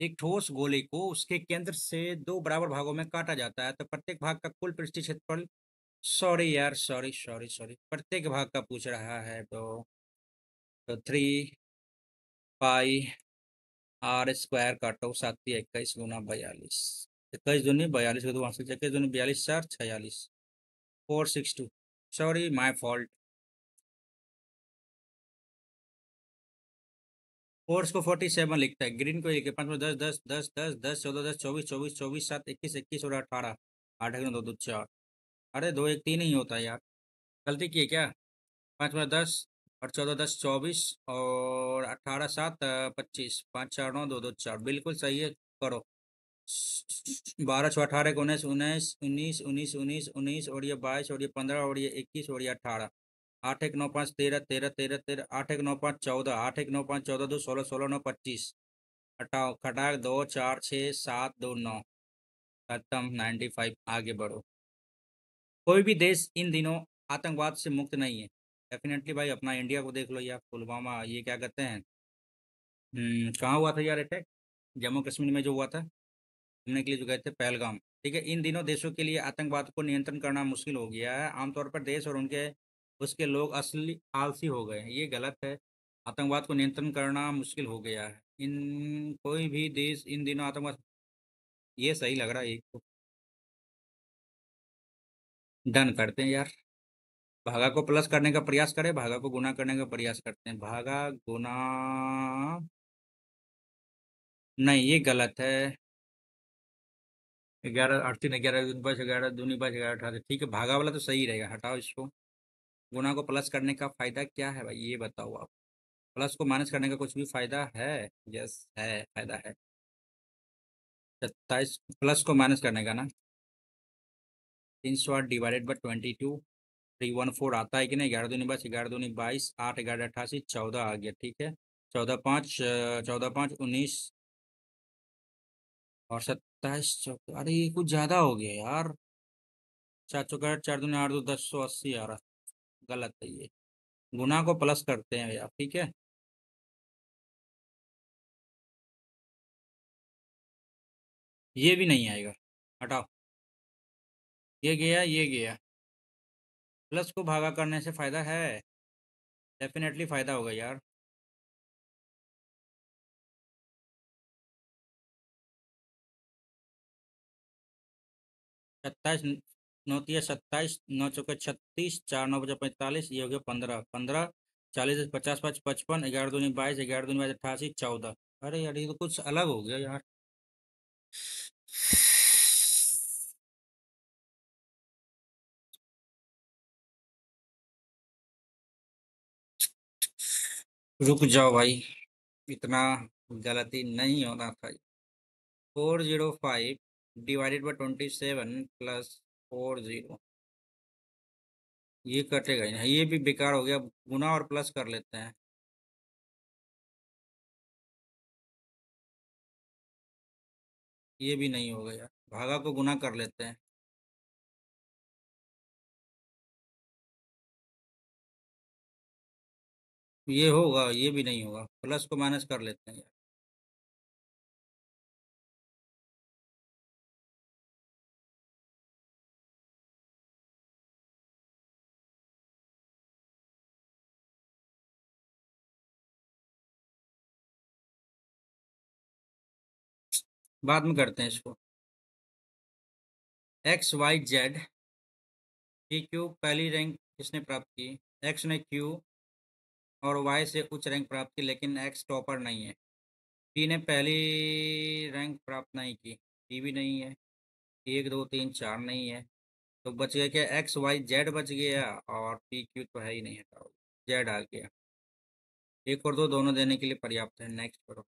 एक ठोस गोले को उसके केंद्र से दो बराबर भागों में काटा जाता है, तो प्रत्येक भाग का कुल पृष्ठीय क्षेत्रफल। सॉरी यार, सॉरी सॉरी सॉरी, प्रत्येक भाग का पूछ रहा है तो 3 पाई r² काटो, 7 × 21 × 42। 21 दूनी 42 को 2 से 21 दूनी 42, 4 46, 462। Sorry, my fault. फोर्स को 47 लिखता है, ग्रीन को लिखे 5 में 10 10 10 10 10 14 10 24 24 24 7 21 21 और 18। 8 1 2 2 4। अरे 2 1 3 ही होता है यार। गलती की है क्या? 5 में 10 और 14 10 24 और 18 7 25, 5 4 9 2 2 4, बिल्कुल सही है। करो। 12 6 18 को 19 19 19 19 19 19 और ये 22 और ये 15 और ये 21 और ये 18। 8 1 9 5 13 13 13 13, 8 1 9 5 14, 8 1 9 5 14 2 16 16 9 25। हटाओ, खटाक 2 4 6 7 2 9। खत्म, 95। आगे बढ़ो। कोई भी देश इन दिनों आतंकवाद से मुक्त नहीं है। डेफिनेटली भाई, अपना इंडिया को देख लो यार, पुलवामा, ये क्या कहते हैं। कहाँ हुआ था यार अटैक? जम्मू कश्मीर में जो हुआ था, घूमने के लिए जो गए थे, पहलगाम। ठीक है, इन दिनों देशों के लिए आतंकवाद को नियंत्रण करना मुश्किल हो गया है। आमतौर पर देश और उनके उसके लोग असली आलसी हो गए हैं, ये गलत है। आतंकवाद को नियंत्रण करना मुश्किल हो गया है। इन कोई भी देश इन दिनों आतंकवाद, ये सही लग रहा है एक तो। डन करते हैं यार। भागा को प्लस करने का प्रयास करें, भागा को गुना करने का प्रयास करते हैं। भागा गुना, नहीं ये गलत है। 11 8 3 11 दूनी 5 11 दूनी 5 11 18। ठीक है, भागा वाला तो सही रहेगा, हटाओ इसको। गुना को प्लस करने का फायदा क्या है भाई, ये बताओ आप। प्लस को माइनस करने का कुछ भी फायदा है? यस है, फायदा है। 27 प्लस को माइनस करने का ना। 308 ÷ 22। 314 आता है कि नहीं? 11 दूनी 22, 11 दूनी 22, 8 11 88, 14 आ गया। ठीक है, 14 5 14 5 19 और 27 अरे ये कुछ ज़्यादा हो गया यार। 4 चौका 4 दूनी 8 2 10 180 आ रहा। गलत है ये। गुना को प्लस करते हैं यार, ठीक है। ये भी नहीं आएगा, हटाओ। ये गया, ये गया। प्लस को भागा करने से फायदा है, डेफिनेटली फायदा होगा यार। 27 9 तिया 27, 9 चौके 36, 4 9 बजे 45, ये हो गया 15। 15 40 50 5 55, 11 दूनी 22, 11 दूनी 22 88, 14। अरे यार, ये तो कुछ अलग हो गया यार। रुक जाओ भाई, इतना गलती नहीं होना था। 405 ÷ 27 +40। ये कटेगा ही नहीं, ये भी बेकार हो गया। गुना और प्लस कर लेते हैं। ये भी नहीं होगा यार, भागा को गुना कर लेते हैं। ये होगा, ये भी नहीं होगा, प्लस को माइनस कर लेते हैं यार। बाद में करते हैं इसको। XYZ। पी क्यू पहली रैंक किसने प्राप्त की? एक्स ने क्यू और वाई से उच्च रैंक प्राप्त की, लेकिन एक्स टॉपर नहीं है। टी ने पहली रैंक प्राप्त नहीं की, टी भी नहीं है। 1 2 3 4 नहीं है। तो बच गया क्या? XYZ बच गया, और पी क्यू तो है ही नहीं, हटाओ। जेड आ गया। एक और दो दोनों देने के लिए पर्याप्त है, नेक्स्ट करो।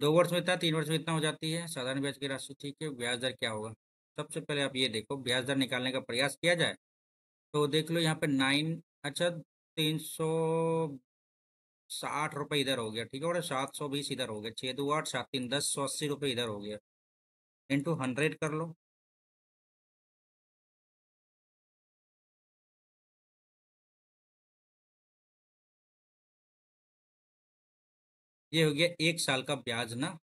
2 वर्ष में इतना, 3 वर्ष में इतना हो जाती है साधारण ब्याज की राशि। ठीक है, ब्याज दर क्या होगा? सबसे पहले आप ये देखो, ब्याज दर निकालने का प्रयास किया जाए तो देख लो यहाँ पे 9। अच्छा, 360 रुपये इधर हो गया, ठीक है, और 720 इधर हो गया। 6 2 8 7 3 10, 180 रुपये इधर हो गया। इंटू 100 कर लो। ये हो गया 1 साल का ब्याज ना।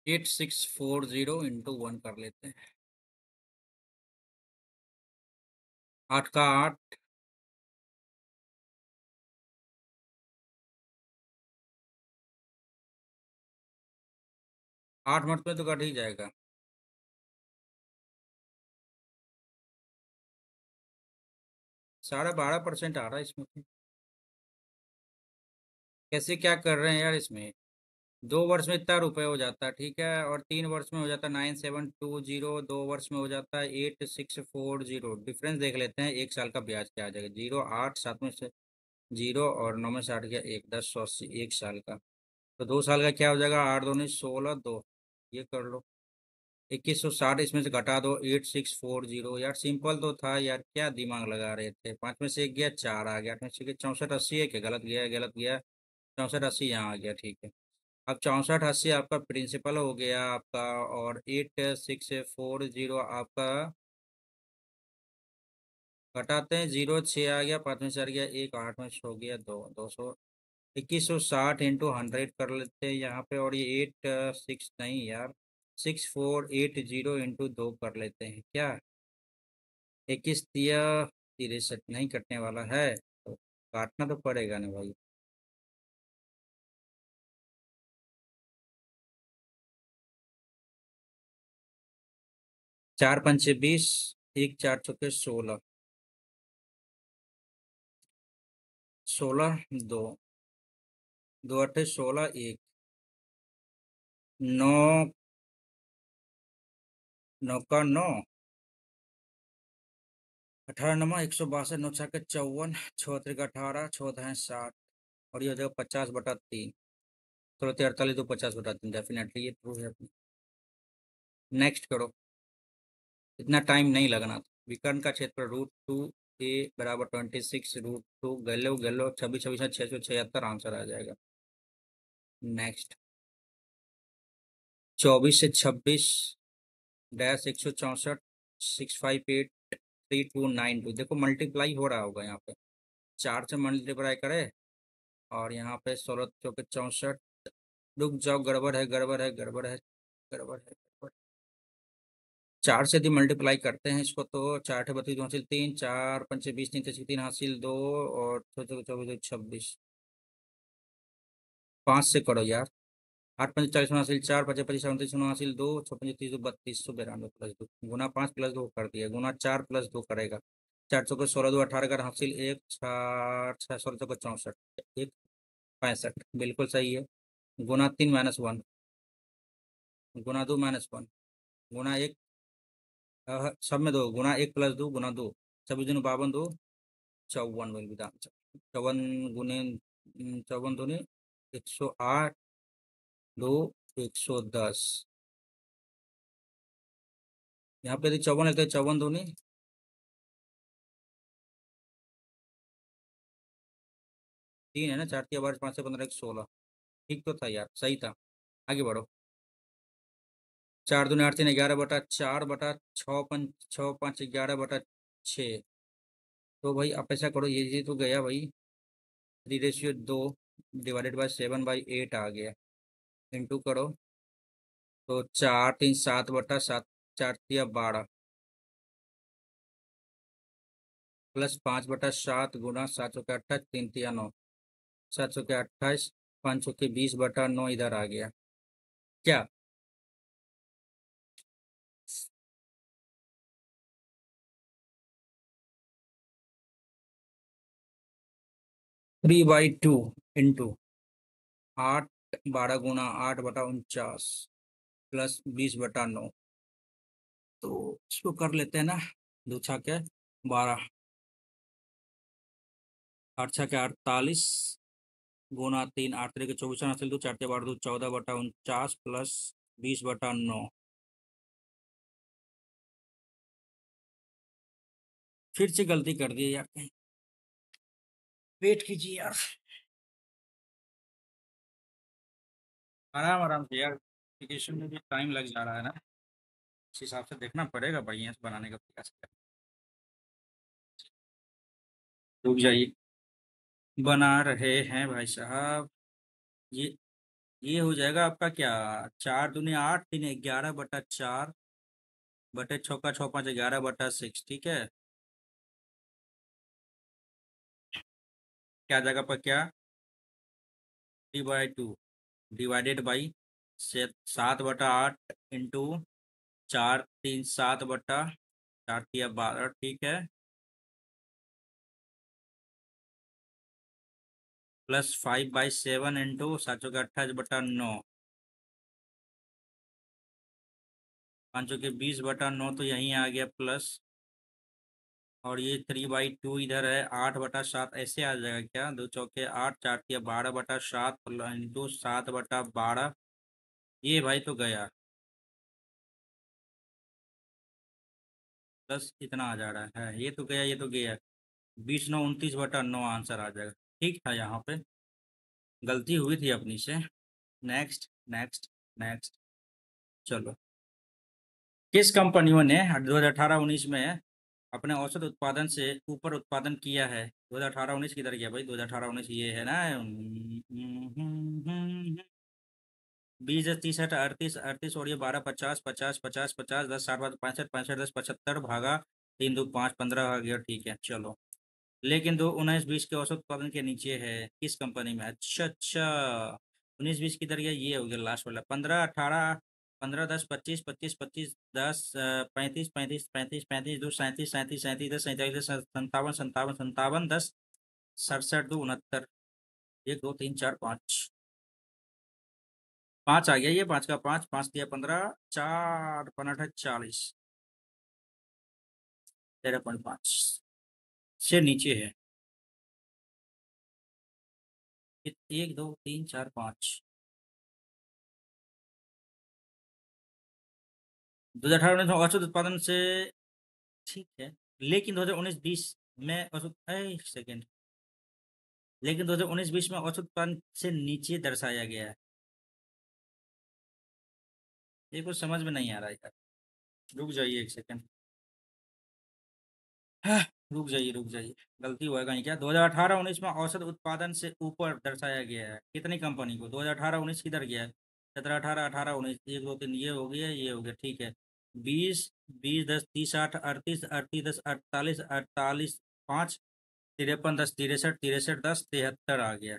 8640 × 1 कर लेते हैं। 8 का 8। 8 मत में तो कट ही जाएगा। 12.5% आ रहा है इसमें तो। कैसे क्या कर रहे हैं यार इसमें? 2 वर्ष में इतना रुपए हो जाता है, ठीक है। और 3 वर्ष में हो जाता है 9720, 2 वर्ष में हो जाता है 8640। डिफरेंस देख लेते हैं, 1 साल का ब्याज क्या आ जाएगा। 0 8 7 में से 0 और 9 में से 8 गया 1, 10 180 1 साल का। तो 2 साल का क्या हो जाएगा, 8 दूनी 16 2। ये कर लो 2160, इसमें से घटा दो 8640। यार सिंपल तो था यार, क्या दिमाग लगा रहे थे। 5 में से 1 गया 4 आ गया, 8 में से 64 80 है, क्या गलत गया है, गलत गया। 64 80 यहाँ आ गया, ठीक है। अब 64 80 आपका प्रिंसिपल हो गया आपका, और 8640 आपका। घटाते हैं, 0 6 आ गया, 5 में से 4 गया 1, 8 में से हो गया 2, 200। 2160 इंटू 100 कर लेते हैं यहाँ पे, और ये 8 6 नहीं यार, 6480 इंटू 2 कर लेते हैं क्या। 21 63 नहीं कटने वाला है, तो काटना तो पड़ेगा ना भाई। 4 5 20, 1 4 6 16, 16 2, 2 8 16 1, 9 9 का 9, 18 9 162, 9 6 54, 6 3 18, 6 10 60, और ये हो जाएगा 50/3। चलो 43 तो 50/3, डेफिनेटली ये ट्रू है अपनी। नेक्स्ट करो, इतना टाइम नहीं लगना था। विकर्ण का क्षेत्र √2a बराबर 26 √2, गलो गलो 26 26 676 आंसर आ जाएगा। नेक्स्ट, 24 से 26 डैश 164, 658 3292। देखो मल्टीप्लाई हो रहा होगा यहाँ पे, 4 से मल्टीप्लाई करे, और यहाँ पे 16 चौके 64। रुक जाओ, गड़बड़ है गड़बड़ है गड़बड़ है गड़बड़ है गड़बड़। 4 से यदि मल्टीप्लाई करते हैं इसको, तो 4 8 32 हासिल 3, 4 5 20, 3 3 हासिल 2, और 24 26, 5 से करो यार। 8 5 40 हासिल 4, 5 25 37 हासिल 2, 6 5 30 32, 192 + 2, गुना 5 + 2 कर दिया, गुना 4 + 2 करेगा। 4 चौके 16 2 18 कर हासिल 1, 16 1 65, बिल्कुल सही है। गुना 3 - 1, गुना 2 - 1, गुना 1, सब में 2, गुना 1 + 2 गुना 2, 26 दूनी 52 2, 54 विल बी द आंसर। 54 108 2 110। यहाँ पे यदि 54 लगता है, 54 दूनी 3 है ना, 4 3 12 5 से 15 116। ठीक तो था यार, सही था। आगे बढ़ो। 4 दूनी 8 3 11/4, 6 5 6 11/6। तो भाई आप ऐसा करो, ये तो गया भाई, 3/2 डिवाइडेड बाय 7/8 आ गया। इंटू करो, तो 4 3 7/7, 4 3 12, प्लस 5/7 गुना 7 चौके 28, 3 3 9, 7 चौके 28, 5 चौके 20/9 इधर आ गया क्या। 3/2 इंटू 8 12 गुना 8/49, प्लस 20/9। तो इसको कर लेते हैं ना, 2 छक्के 12, 8 छक्के 48, गुना 3, 8 3 के 24 हासिल 2, 4 3 12 2, 14/49, प्लस 20/9। फिर से गलती कर दी यार कहीं, वेट कीजिए यार, आराम आराम से यार, एप्लीकेशन में भी टाइम लग जा रहा है ना, इस हिसाब से देखना पड़ेगा बढ़िया से बनाने का प्रयास करें। रुक जाइए, बना रहे हैं भाई साहब। ये ये हो जाएगा आपका क्या, 4 दूनी 8 3 11/4, बटे चौका 6 5 11/6, ठीक है। क्या जगह पर क्या, 3/2 डिवाइडेड बाई 7/8 इंटू 4 3 7/4 ठीक है। प्लस 5/7 इंटू 7/28/9, 5/20/9 तो यहीं आ गया प्लस, और ये 3/2 इधर है, 8/7 ऐसे आ जाएगा क्या, 2 चौके 8, 4 12/7 इंटू 7/12, ये भाई तो गया, प्लस इतना आ जा रहा है, ये तो गया, ये तो गया, 20×9 29/9 आंसर आ जाएगा। ठीक था, यहाँ पे गलती हुई थी अपनी से। Next next next. चलो, किस कंपनियों ने 2018-19 में अपने औसत उत्पादन से ऊपर उत्पादन किया है? 2018-19 किधर गया भाई, 2018-19 ये है ना, 20 10 30 38 38 और ये 12 50 50 50 50 10 60 65 65 भागा 3 2 5 15 आ गया। ठीक है, चलो, लेकिन 2 19 20 के औसत उत्पादन के नीचे है किस कंपनी में? अच्छा अच्छा, 19 20 किधर गया, ये हो गया लास्ट वाला, 15 18, 15 10 25 25 25 25 10 37 37 37 37 37 37 37 37 37 37 37 37 37 37 1 2 3 4 5 5 आ गया, ये 5 का 5, 5 दिया 15, 4 5 8 40, 13.5 से नीचे है। 1 2 3 4 5, 2018-19 में औसत उत्पादन से, ठीक है, लेकिन 2019-20 में औसत, एक सेकेंड, लेकिन 2019-20 में औसत उत्पादन से नीचे दर्शाया गया है, ये कुछ समझ में नहीं आ रहा है यार, रुक जाइए एक सेकेंड, हाँ, रुक जाइए, गलती हुआ कहीं क्या, 2018-19 में औसत उत्पादन से ऊपर दर्शाया गया है कितनी कंपनी को? 2018-19 किधर गया है, 17 18 18 19, 1 2 3, ये हो गया, ये हो गया, ठीक है, 20 20 10 30 8 38 38 38 48 53 10 63 63 10 73 आ गया,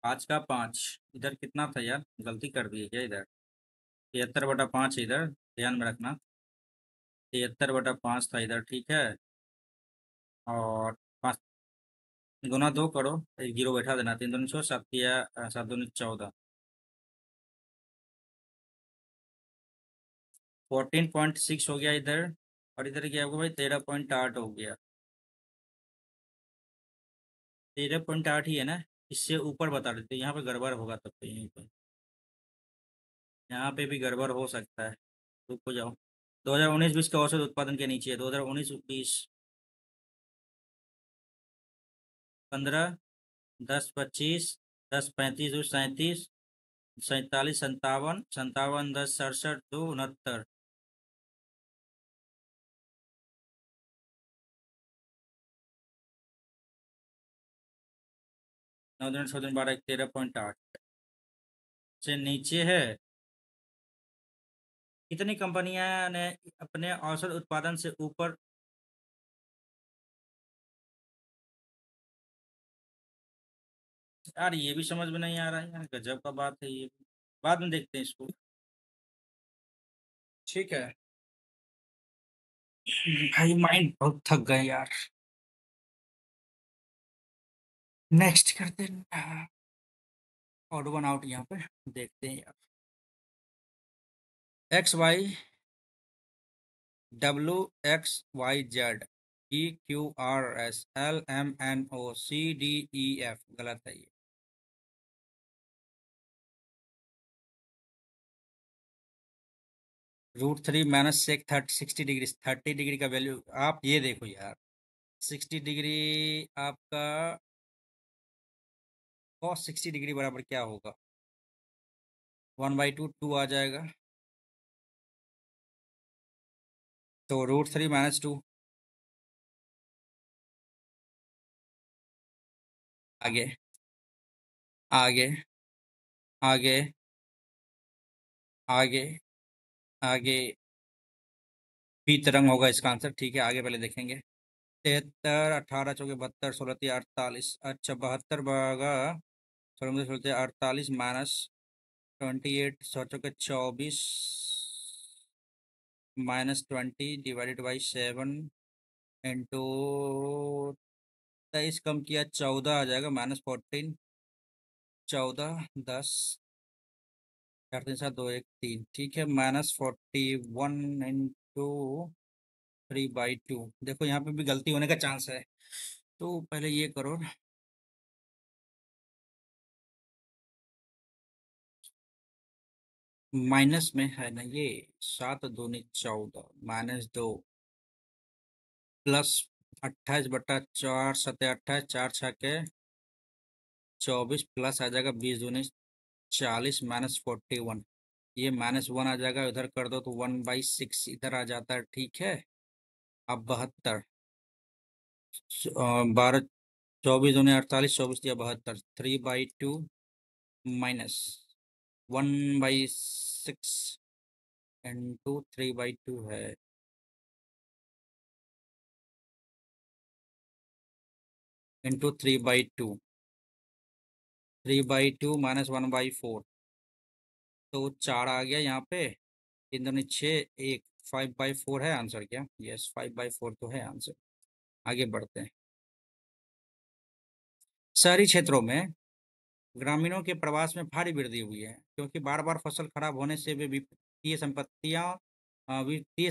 5 का 5, इधर कितना था यार, गलती कर दी है क्या इधर, 73/5 इधर, ध्यान में रखना, 73/5 था इधर, ठीक है, और 5 गुना 2 करो, एक जीरो बैठा देना, 3 दूनी 6, 7 दूनी 14, 14.6 हो गया इधर, और इधर क्या होगा भाई, 13.8 हो गया, 13.8 ही है ना, इससे ऊपर बता देते, यहाँ पे गड़बड़ होगा तब तो, यहीं पे, यहाँ पे भी गड़बड़ हो सकता है, रुक हो जाओ, 2019-20 के औसत उत्पादन के नीचे है, 2019-20, 15 10 25 10 35 37 57 57 10 67 2 69, 9 दिन 6 दिन 12 13.8 से नीचे है। कितनी कंपनियां ने अपने औसत उत्पादन से ऊपर, यार ये भी समझ में नहीं आ रहा है यार, गजब का बात है ये, बाद में देखते हैं इसको। ठीक है भाई, माइंड बहुत थक गए यार, नेक्स्ट करते हैं, ऑड वन आउट यहाँ पे, देखते हैं यार, XY WXYZ PQRS LMNOCDEF, गलत है ये, √3 - 60 डिग्री, 30 डिग्री का वैल्यू, आप ये देखो यार, 60 डिग्री आपका cos 60 डिग्री बराबर क्या होगा, 1/2 2 आ जाएगा, तो √3 - 2, आगे आगे आगे आगे आगे, पी तरंग होगा इसका आंसर, ठीक है, आगे पहले देखेंगे, 73 18 चौके 72 16 3 48, अच्छा 72 भागा 16 16 48 -28 100 चौके 24 -20 डिवाइडेड बाई 7 इंटू 23 कम किया 14 आ जाएगा, -14, 14, 10, 4, 3, 7, 2, 1, 3, ठीक है, -41 × 3/2। देखो यहाँ पे भी गलती होने का चांस है, तो पहले ये करो। माइनस में है ना ये, 7 दूनी 14, -2, प्लस 28/4, 7 28, 4 6 के 24, प्लस आ जाएगा 20 दूनी 40, -41। ये -1 आ जाएगा, इधर कर दो तो 1/6 इधर आ जाता है, ठीक है। अब 72, 12, 24 दूनी 48, 24 या 72, 3/2 माइनस 1/6 इंटू 3/2 है, इंटू 3/2, 3/2 -1/4, तो 4 आ गया यहाँ पे। 3 दूनी 6, 1, 5/4 है आंसर क्या? यस, 5/4 तो है आंसर। आगे बढ़ते हैं। शहरी क्षेत्रों में ग्रामीणों के प्रवास में भारी वृद्धि हुई है, क्योंकि बार बार फसल खराब होने से वे वित्तीय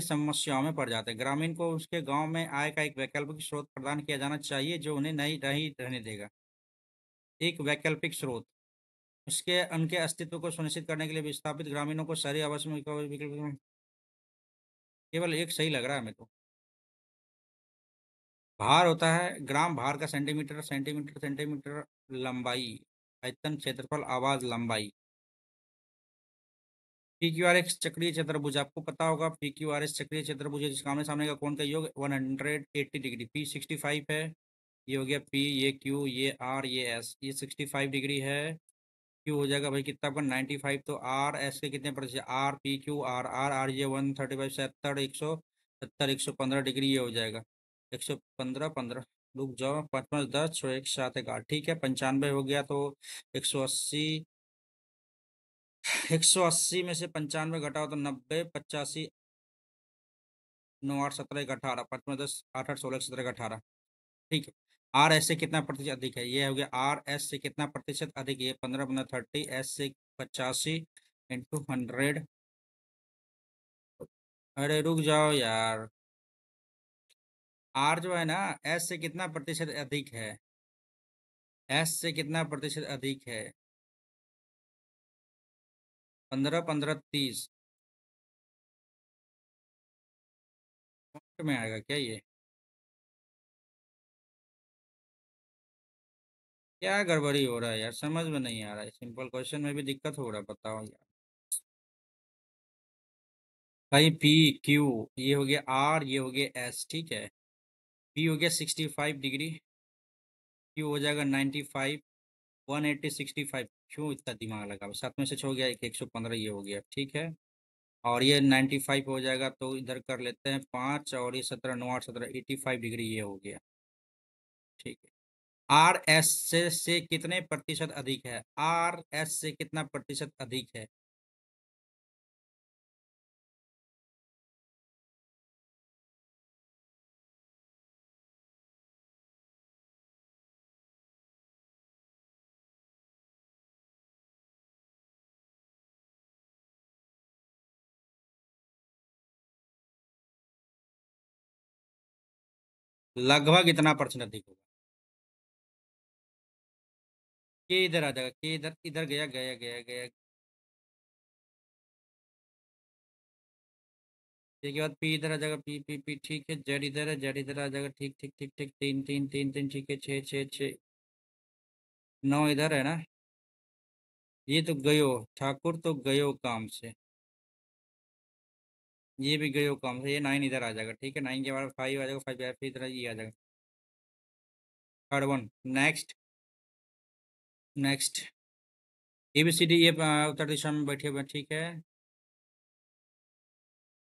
समस्याओं में पड़ जाते हैं। ग्रामीण को उसके गांव में आय का एक वैकल्पिक स्रोत प्रदान किया जाना चाहिए, जो उन्हें नहीं रहने देगा। एक वैकल्पिक स्रोत, उसके उनके अस्तित्व को सुनिश्चित करने के लिए विस्थापित ग्रामीणों को शहरी आवास में केवल एक सही लग रहा है मेरे को। भार होता है ग्राम, भार का सेंटीमीटर, सेंटीमीटर, सेंटीमीटर, लंबाई, आयतन, क्षेत्रफल, आवाज, लंबाई। पी क्यू आर एक्स चक्रीय चतुर्भुज, आपको पता होगा पी क्यू आर एस चक्रीय चतुर्भुज है, जिसका आमने सामने का कोण का योग 180 डिग्री। पी 65 है, ये हो गया पी, ये क्यू, ये आर, ये एस, ये 65 डिग्री है। क्यू हो जाएगा भाई कितना आपका 95, तो आर एस के कितने प्रतिशत, R P Q R R R, ये 135, 70, 170, 115 डिग्री, ये हो जाएगा 115, 15, रुक जाओ, 5, 5, 10, 6, 1, 7, 1, 8, ठीक है, 95 हो गया, तो 180, 180 में से 95 घटाओ तो 90, 85, 9, 8, 17, 1, 18, 5, 5, 10, 8, 8, 16, 17, 18, ठीक है। आर एस से कितना प्रतिशत अधिक है, ये हो गया आर एस से कितना प्रतिशत अधिक, ये 15, 15, 30, एस से 85 इंटू 100। अरे रुक जाओ यार, आर जो है ना, एस से कितना प्रतिशत अधिक है, एस से कितना प्रतिशत अधिक है, 15, 15, 30 में आएगा क्या ये? क्या गड़बड़ी हो रहा है यार, समझ में नहीं आ रहा है, सिंपल क्वेश्चन में भी दिक्कत हो रहा है, बताओ यार। भाई पी क्यू, ये हो गया आर, ये हो गया एस, ठीक है। पी हो गया 65 डिग्री, क्यू हो जाएगा 95, 180, 65, क्यों इतना दिमाग लगा, 7 में से 6 हो गया, 115, ये हो गया, ठीक है। और ये 95 हो जाएगा, तो इधर कर लेते हैं 5, और ये 17, 9, 8, 17, 85 डिग्री, ये हो गया, ठीक है। आर एस से कितने प्रतिशत अधिक है, आर एस से कितना प्रतिशत अधिक है? लगभग इतना परसेंट अधिक होगा। के इधर आ जाएगा, के इधर इधर गया गया गया गया, के बाद पी इधर आ जाएगा, पी पी पी, ठीक है, जेड इधर है, जेड इधर आ जाएगा, ठीक ठीक ठीक ठीक, 3, 3, 3, 3, ठीक है, 6, 6, 6, 9 इधर है ना। ये तो गयो, ठाकुर तो गयो काम से, ये भी गयो काम से, ये 9 इधर आ जाएगा, ठीक है, 9 के बाद 5 आ जाएगा, 5 फिर इधर ये आ जाएगा। Third one, next, next, A B C D, ये उत्तर दिशा में बैठे हुए हैं, ठीक है।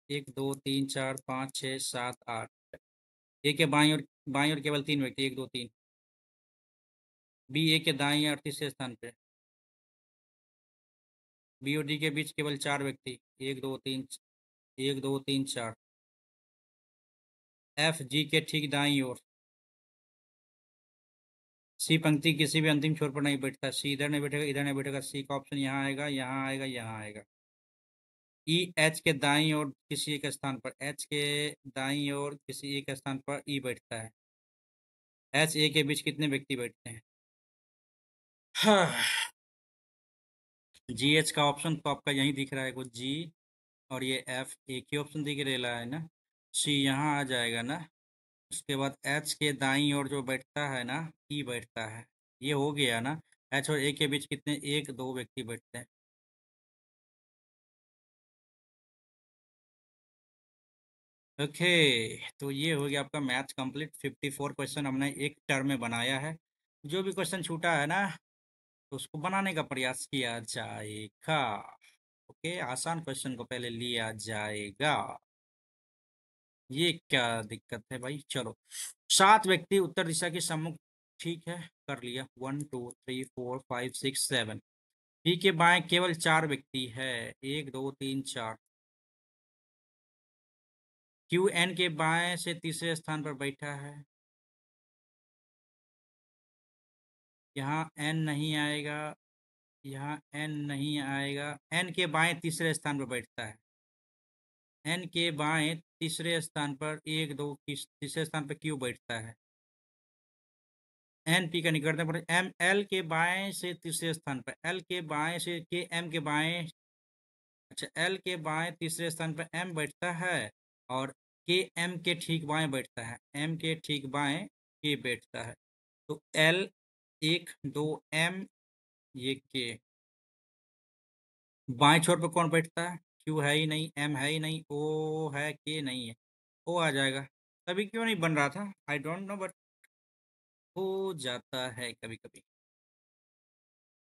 1, 2, 3, 4, 5, 6, 7, 8, ए के बाई और केवल 3 व्यक्ति, 1, 2, 3। बी ए के दाएं और तीसरे स्थान पे, बी और डी के बीच केवल 4 व्यक्ति, 1, 2, 3, 1, 2, 3, 4। एफ जी के ठीक दाईं ओर, सी पंक्ति किसी भी अंतिम छोर पर नहीं बैठता। सी इधर नहीं बैठेगा, इधर नहीं बैठेगा। सी का ऑप्शन यहाँ आएगा, यहाँ आएगा, यहाँ आएगा। ई एच के दाईं ओर किसी एक स्थान पर, एच के दाईं ओर किसी एक स्थान पर ई बैठता है। एच ए के बीच कितने व्यक्ति बैठते हैं? हाँ, जी एच का ऑप्शन तो आपका यहीं दिख रहा है कुछ, जी और ये एफ एक ही ऑप्शन दिख रहा है ना। सी यहाँ आ जाएगा ना। उसके बाद एच के दाईं ओर जो बैठता है ना, ई बैठता है। ये हो गया ना। एच और ए के बीच कितने, एक दो व्यक्ति बैठते हैं। ओके, तो ये हो गया आपका मैथ कंप्लीट। 54 क्वेश्चन हमने एक टर्म में बनाया है। जो भी क्वेश्चन छूटा है ना, तो उसको बनाने का प्रयास किया जाएगा। ओके, आसान क्वेश्चन को पहले लिया जाएगा। ये क्या दिक्कत है भाई? चलो, 7 व्यक्ति उत्तर दिशा के सम्मुख। ठीक है, कर लिया। 1 2 3 4 5 6 7। पी के बाएं केवल 4 व्यक्ति है। 1 2 3 4। क्यू एन के बाएं से तीसरे स्थान पर बैठा है। यहाँ एन नहीं आएगा, यहाँ एन नहीं आएगा। एन के बाएं तीसरे स्थान पर बैठता है। एन के बाएं तीसरे स्थान पर, एक दो तीसरे स्थान पर क्यू बैठता है। एन पी का निकटतम पर एम एल के बाएं से तीसरे स्थान पर, एल के बाएं से के एम के बाएं। अच्छा, एल के बाएं तीसरे स्थान पर एम बैठता है, और के एम के ठीक बाएं बैठता है। एम के ठीक बाएं के बैठता है। तो एल एक दो, एम ये के। बाएं छोर पर कौन बैठता है? क्यू है ही नहीं, एम है ही नहीं, ओ है, के नहीं है। ओ आ जाएगा। तभी क्यों नहीं बन रहा था, आई डोंट नो, बट हो जाता है कभी कभी।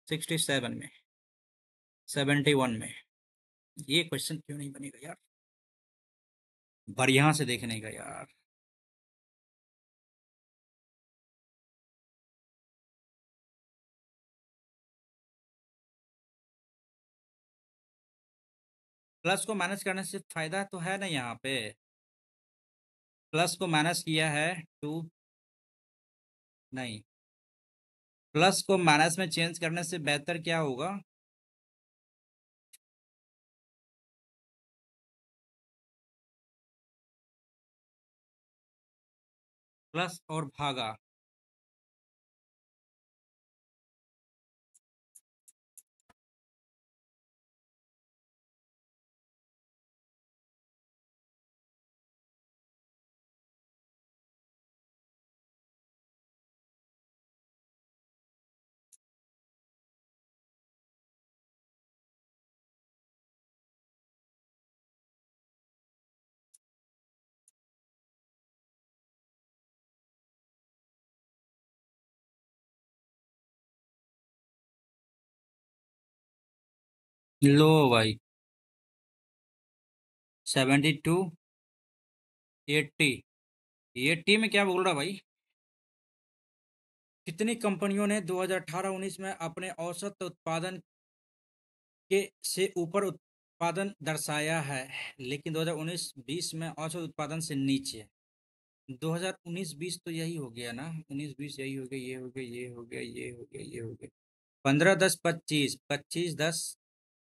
67 में, 71 में ये क्वेश्चन क्यों नहीं बनेगा यार? बढ़िया से देखने का यार। प्लस को माइनस करने से फायदा तो है ना यहाँ पे। प्लस को माइनस किया है टू, नहीं, प्लस को माइनस में चेंज करने से बेहतर क्या होगा? प्लस और भागा। लो भाई, 72, 80। 80 में क्या बोल रहा भाई? कितनी कंपनियों ने 2018-19 में अपने औसत उत्पादन के से ऊपर उत्पादन दर्शाया है, लेकिन 2019-20 में औसत उत्पादन से नीचे? 2019-20 तो यही हो गया ना, 19-20 यही हो गया, ये हो गया, ये हो गया, ये हो गया, ये हो गया। 15-10-25, 25-10,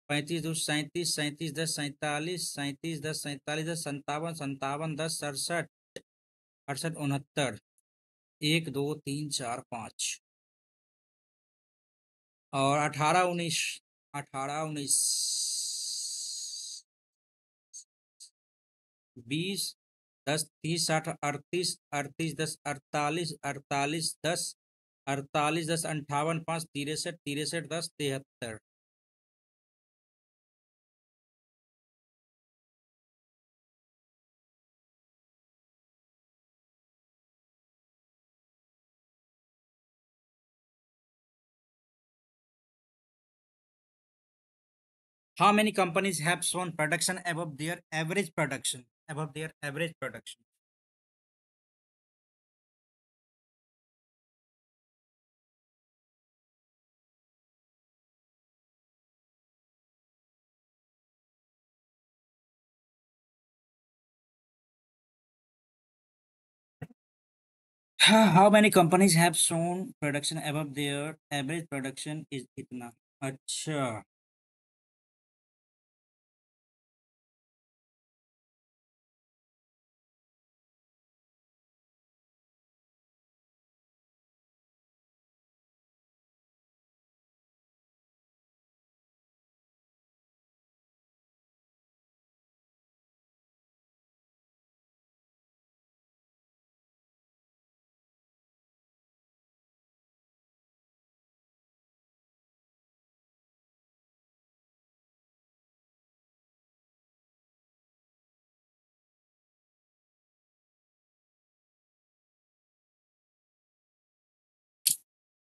35-2-37, 37-10-47, 37-10-47, 57-57, 10-57, 68, 69, 1 2 3 4 5। और 18-19, 18-19, 20, 10 30 60 38, 38 10 48, 48 10, 48 10 58 5, 63 63 10 73। How many companies have shown production above their average production? Above their average production. How many companies have shown production above there average production is इतना। अच्छा।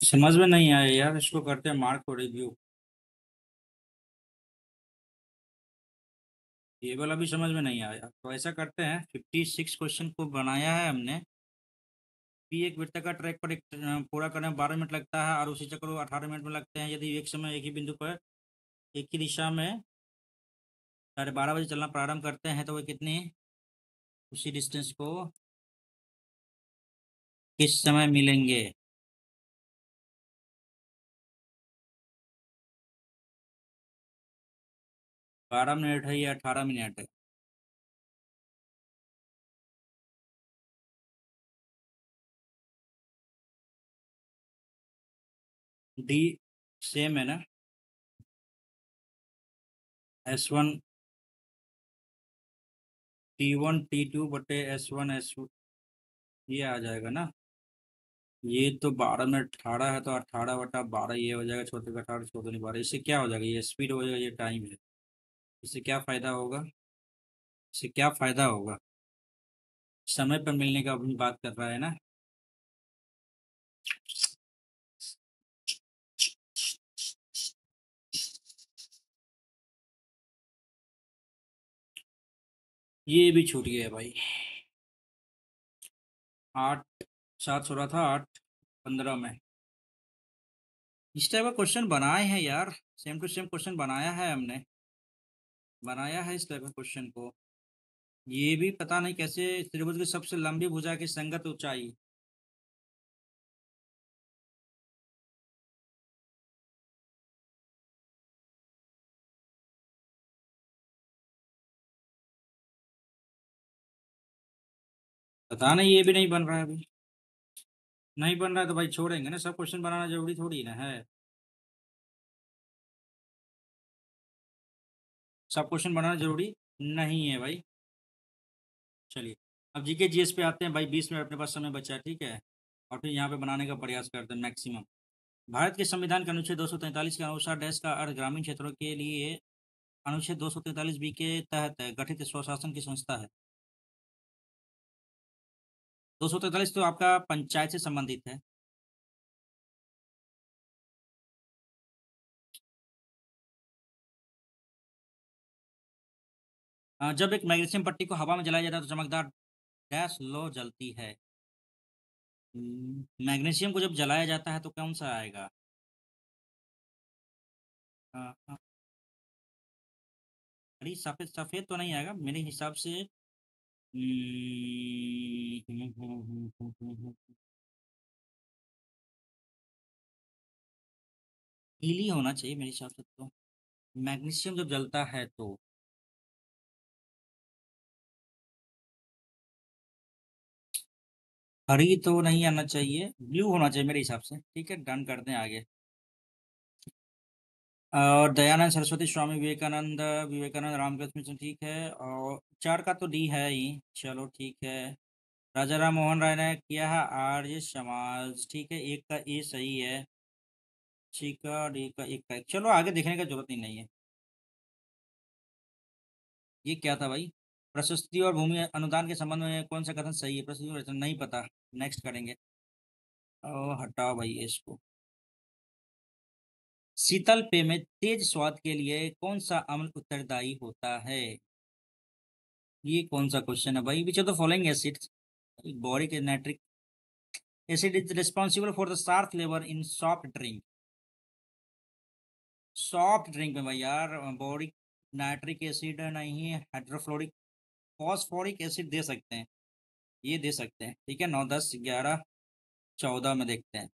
समझ में नहीं आया यार, इसको करते हैं मार्क को रिव्यू। ये वाला भी समझ में नहीं आया, तो ऐसा करते हैं 56 क्वेश्चन को बनाया है हमने। भी एक वृत्त का ट्रैक पर एक पूरा करने में 12 मिनट लगता है और उसी चक्र को 18 मिनट में लगते हैं यदि एक समय एक ही बिंदु पर एक ही दिशा में 12:30 बजे चलना प्रारंभ करते हैं तो वो कितनी उसी डिस्टेंस को किस समय मिलेंगे। 12 मिनट है या 18 मिनट है? डी सेम है ना। S1 T1 T2 बटे S1 S2 ये आ जाएगा ना। ये तो 12 मिनट 18 है तो 18/12 ये हो जाएगा, छोटे का 18 छोटे नहीं 12, इससे क्या हो जाएगा, ये स्पीड हो जाएगा ये टाइम है। इससे क्या फायदा होगा? इससे क्या फायदा होगा? समय पर मिलने का अपनी बात कर रहा है ना। ये भी छूट गया भाई। 8 7 16 था, 8 15 में इस टाइप का क्वेश्चन बनाए हैं यार। सेम टू सेम क्वेश्चन बनाया है हमने, बनाया है इस टाइप का क्वेश्चन को। ये भी पता नहीं कैसे त्रिभुज की सबसे लंबी भुजा की संगत ऊंचाई। पता नहीं, ये भी नहीं बन रहा है अभी। नहीं बन रहा है तो भाई छोड़ेंगे ना, सब क्वेश्चन बनाना जरूरी थोड़ी ना है। सब क्वेश्चन बनाना जरूरी नहीं है भाई। चलिए, अब जीके जीएस पे आते हैं भाई, 20 मिनट अपने पास समय बचा है, ठीक है। और फिर यहाँ पे बनाने का प्रयास करते हैं मैक्सिमम। भारत के संविधान के अनुच्छेद 243 के अनुसार देश का अर्थ ग्रामीण क्षेत्रों के लिए अनुच्छेद 243 बी के तहत गठित स्वशासन की संस्था है। 243 तो आपका पंचायत से संबंधित है। जब एक मैग्नीशियम पट्टी को हवा में जलाया जाता है तो चमकदार डैश लो जलती है। मैग्नीशियम को जब जलाया जाता है तो कौन सा आएगा? अ, अ, अरे सफेद सफेद तो नहीं आएगा मेरे हिसाब से। नीली होना चाहिए मेरे हिसाब से तो। मैग्नीशियम जब जलता है तो हरी तो नहीं आना चाहिए, ब्लू होना चाहिए मेरे हिसाब से, ठीक है डन करते हैं आगे। और दयानंद सरस्वती स्वामी विवेकानंद विवेकानंद रामकृष्ण मिशन ठीक है, और चार का तो डी है ही, चलो ठीक है। राजा राम मोहन राय ने किया है आर्य समाज, ठीक है, एक का ए सही है। सी का डी का एक का एक। चलो आगे देखने का जरूरत ही नहीं है। ये क्या था भाई? प्रशस्ति और भूमि अनुदान के संबंध में कौन सा कथन सही है? प्रशस्ति और नहीं पता, नेक्स्ट करेंगे। हटाओ भाई इसको। शीतल पेय में तेज स्वाद के लिए कौन सा अम्ल उत्तरदायी होता है? ये कौन सा क्वेश्चन है भाई? Which of the following acids boric nitric acid is responsible for the sharp flavour in soft drink. Soft drink में भाई यार बोरिक नाइट्रिक एसिड नहीं, हाइड्रोफ्लोरिक फॉस्फोरिक एसिड दे सकते हैं, ये दे सकते हैं, ठीक है। 9 10 11 14 में देखते हैं।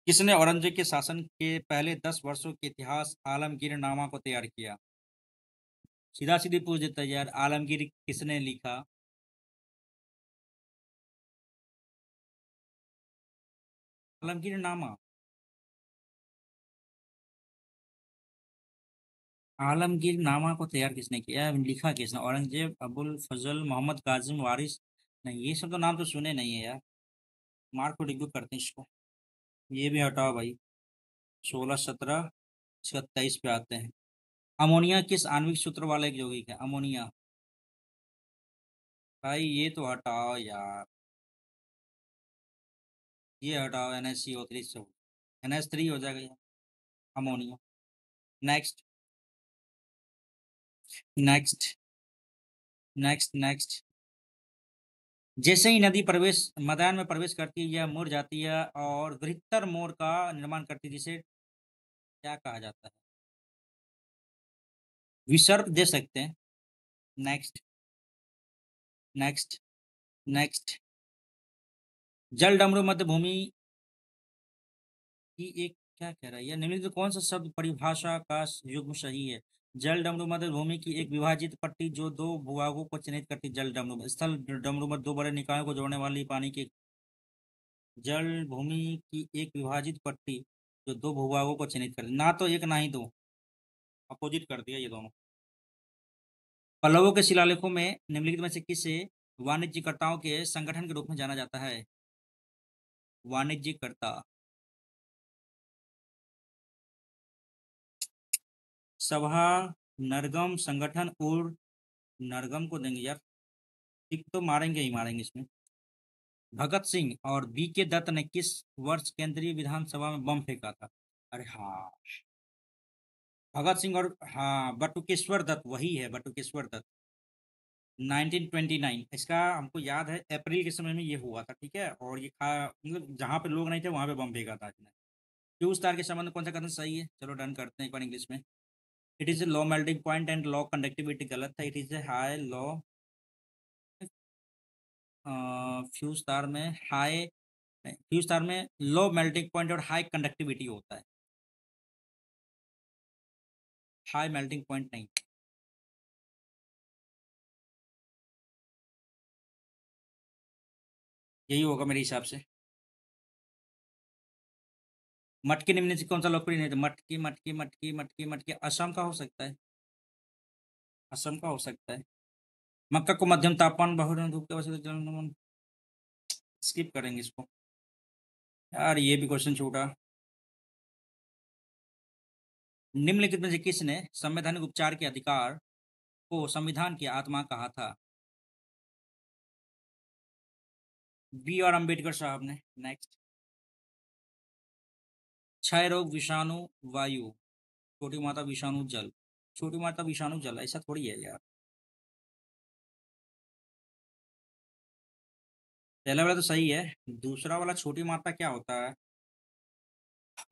किसने औरंगजेब के शासन के पहले 10 वर्षों के इतिहास आलमगीरनामा को तैयार किया? सीधा-सीधी पूछ देता है यार, आलमगीर किसने लिखा? आलमगीरनामा। आलमगीरनामा को तैयार किसने किया? लिखा किसने? औरंगजेब, अबुल फजल, मोहम्मद कासिम, वारिस? नहीं, ये सब तो नाम तो सुने नहीं है यार। मार्क को डिग्री करते हैं इसको। ये भी हटाओ भाई। 16, 17, इसका 23 पे आते हैं। अमोनिया किस आणविक सूत्र वाला एक यौगिक है? अमोनिया। भाई ये तो हटाओ यार। ये हटाओ, NaCO3 से NH3 हो जाएगा यार। Ammonia. Next. Next. Next. Next. जैसे ही नदी प्रवेश मैदान में प्रवेश करती है, यह मुड़ जाती है और बृहत्तर मोड़ का निर्माण करती है, जिसे क्या कहा जाता है? विसर्प दे सकते हैं। नेक्स्ट। नेक्स्ट। नेक्स्ट। जल डमरू मध्य भूमि की एक, क्या कह रहा है यह, निम्नलिखित कौन सा शब्द परिभाषा का युग्म सही है? जल डमरू मध्य भूमि की एक विभाजित पट्टी जो दो भूभागों को चिन्हित करती है। जल डमरू स्थल डमरू मध्य दो बड़े निकायों को जोड़ने वाली पानी की जल भूमि की एक विभाजित पट्टी जो दो भूभागों को चिन्हित करती, ना तो एक ना ही दो, अपोजिट कर दिया ये दोनों। पल्लवों के शिलालेखों में निम्नलिखित में से किसे वाणिज्यकर्ताओं के संगठन के रूप में जाना जाता है? वाणिज्यकर्ता। सभा, नरगम, संगठन और नरगम को देंगे यार। टिक तो मारेंगे ही मारेंगे इसमें। भगत सिंह और B.K. दत्त ने किस वर्ष केंद्रीय विधानसभा में बम फेंका था? अरे हाँ, भगत सिंह और हाँ बटुकेश्वर दत्त, वही है बटुकेश्वर दत्त। 1929, इसका हमको याद है, अप्रैल के समय में ये हुआ था, ठीक है। और ये मतलब जहाँ पे लोग नहीं थे वहां पे बम फेंका था इसने। फ्यूज तार के संबंध में कौन सा कथन सही है? चलो डन करते हैं एक बार इंग्लिश में। It is a low melting point and low conductivity गलत था। It is a high low, fuse तार में हाई, फ्यूज तार में लो मेल्टिंग पॉइंट और हाई कंडक्टिविटी होता है। हाई मेल्टिंग पॉइंट नहीं। यही होगा मेरे हिसाब से। मटकी निम्न से कौन सा लोकप्रिय नहीं था? मटकी मटकी मटकी मटकी मटकी असम का हो सकता है। असम का हो सकता है। मक्का को मध्यम तापमान बहु धूप के वजह से स्किप करेंगे इसको यार, ये भी क्वेश्चन छूटा। निम्नलिखित में से किसने संवैधानिक उपचार के अधिकार को संविधान की आत्मा कहा था? B.R. अम्बेडकर साहब ने। नेक्स्ट। क्षय रोग विषाणु वायु, छोटी माता विषाणु जल। छोटी माता विषाणु जल ऐसा थोड़ी है यार। पहला वाला तो सही है। दूसरा वाला छोटी माता क्या होता है?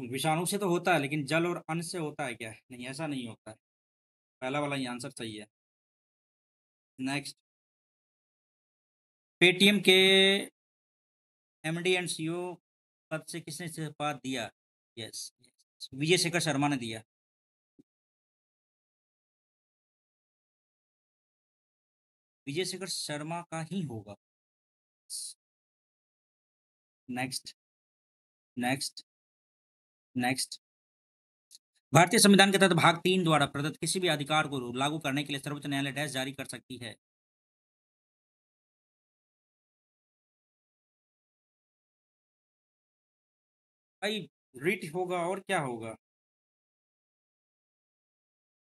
विषाणु से तो होता है, लेकिन जल और अन्न से होता है क्या? नहीं, ऐसा नहीं होता है। पहला वाला ही आंसर सही है। नेक्स्ट। पेटीएम के MD एंड CEO पद से किसने इस्तीफा दिया? यस, विजय शेखर शर्मा ने दिया। विजय शेखर शर्मा का ही होगा। नेक्स्ट। नेक्स्ट। नेक्स्ट। भारतीय संविधान के तहत भाग 3 द्वारा प्रदत्त किसी भी अधिकार को लागू करने के लिए सर्वोच्च न्यायालय डैश जारी कर सकती है? भाई रिट होगा और क्या होगा?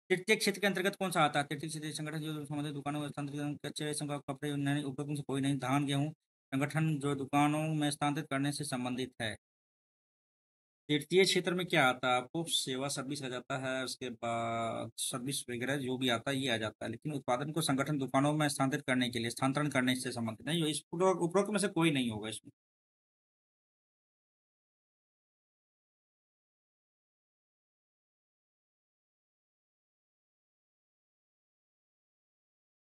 तृतीय क्षेत्र के अंतर्गत कौन सा आता है? तृतीय क्षेत्र संगठन जो संबंधित दुकानों में स्थानांतरित कच्चे रेशम का कपड़े नए उपकरणों से कोई नहीं। धान गेहूं संगठन जो दुकानों में स्थानांतरित करने से संबंधित है। तृतीय क्षेत्र में क्या आता है आपको? सेवा सर्विस आ जाता है, उसके बाद सर्विस वगैरह जो भी आता है ये आ जाता है, लेकिन उत्पादन को संगठन दुकानों में स्थानांतरित करने के लिए स्थानांतरण करने से संबंधित नहीं। इस उपरोक्त में से कोई नहीं होगा इसमें।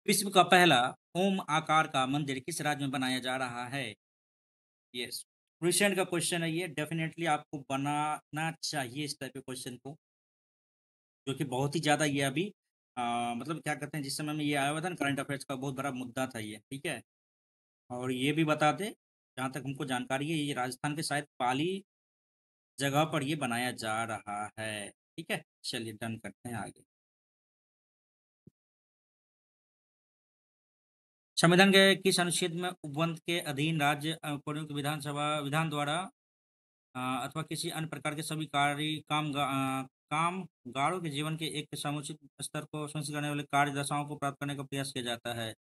विश्व का पहला ओम आकार का मंदिर किस राज्य में बनाया जा रहा है? यस, रिसेंट का क्वेश्चन है ये, डेफिनेटली आपको बनाना चाहिए इस टाइप के क्वेश्चन को, जो कि बहुत ही ज़्यादा ये अभी मतलब क्या कहते हैं, जिस समय में ये आया हुआ था ना, करंट अफेयर्स का बहुत बड़ा मुद्दा था ये, ठीक है। और ये भी बता दें, जहाँ तक हमको जानकारी है, ये राजस्थान के शायद पाली जगह पर ये बनाया जा रहा है, ठीक है। चलिए डन करते हैं आगे। संविधान के किस अनुच्छेद में उपबंध के अधीन राज्य प्रयुक्त विधानसभा विधान द्वारा अथवा किसी अन्य प्रकार के सभी कार्य कामगारों के जीवन के एक समुचित स्तर को सुनिश्चित करने वाले कार्य दशाओं को प्राप्त करने का प्रयास किया जाता है।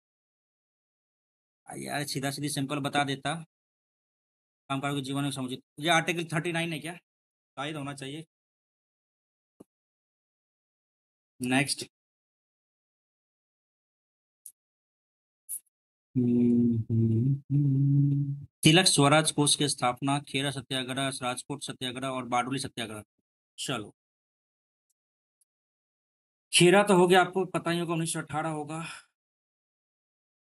यार सीधा सीधी सिंपल बता देता, कामगारों के जीवन में समुचित, ये आर्टिकल 39 है क्या, शायद होना चाहिए। नेक्स्ट। तिलक स्वराज कोष की स्थापना, खेरा सत्याग्रह, राजकोट सत्याग्रह और बारडोली सत्याग्रह। चलो, खेरा तो हो गया, आपको पता ही होगा 1918 होगा।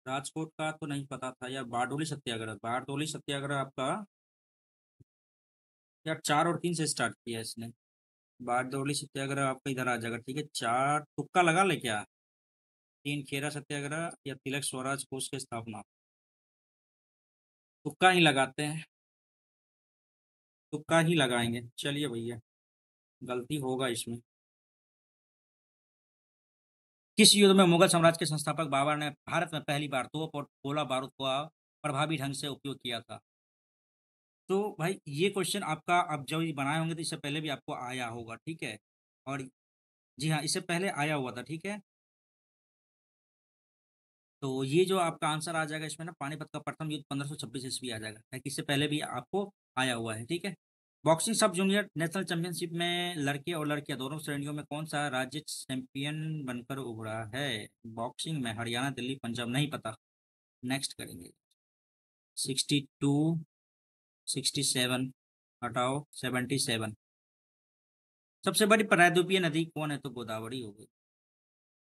राजकोट का तो नहीं पता था यार। बारडोली सत्याग्रह, बारडोली सत्याग्रह आपका यार 4 और 3 से स्टार्ट किया है इसने। बारडोली सत्याग्रह आपका इधर आ जाएगा, ठीक है। 4 तुक्का लगा ले क्या? 3 खेरा सत्याग्रह या तिलक स्वराज कोष की स्थापना। तुक्का ही लगाते हैं, तुक्का ही लगाएंगे, चलिए भैया, गलती होगा इसमें। किस युद्ध में मुगल साम्राज्य के संस्थापक बाबर ने भारत में पहली बार तोप और गोला बारूद का प्रभावी ढंग से उपयोग किया था? तो भाई ये क्वेश्चन आपका, अब जब ये बनाए होंगे तो इससे पहले भी आपको आया होगा, ठीक है। और जी हाँ, इससे पहले आया हुआ था, ठीक है। तो ये जो आपका आंसर आ जाएगा इसमें ना, पानीपत का प्रथम युद्ध 1526 ईस्वी आ जाएगा, ताकि इससे पहले भी आपको आया हुआ है, ठीक है। बॉक्सिंग सब जूनियर नेशनल चैंपियनशिप में लड़के और लड़कियां दोनों श्रेणियों में कौन सा राज्य चैंपियन बनकर उभरा है? बॉक्सिंग में हरियाणा, दिल्ली, पंजाब, नहीं पता। नेक्स्ट करेंगे। 62, 67, हटाओ 77। सबसे बड़ी प्रायद्वीपीय नदी कौन है? तो गोदावरी हो गई।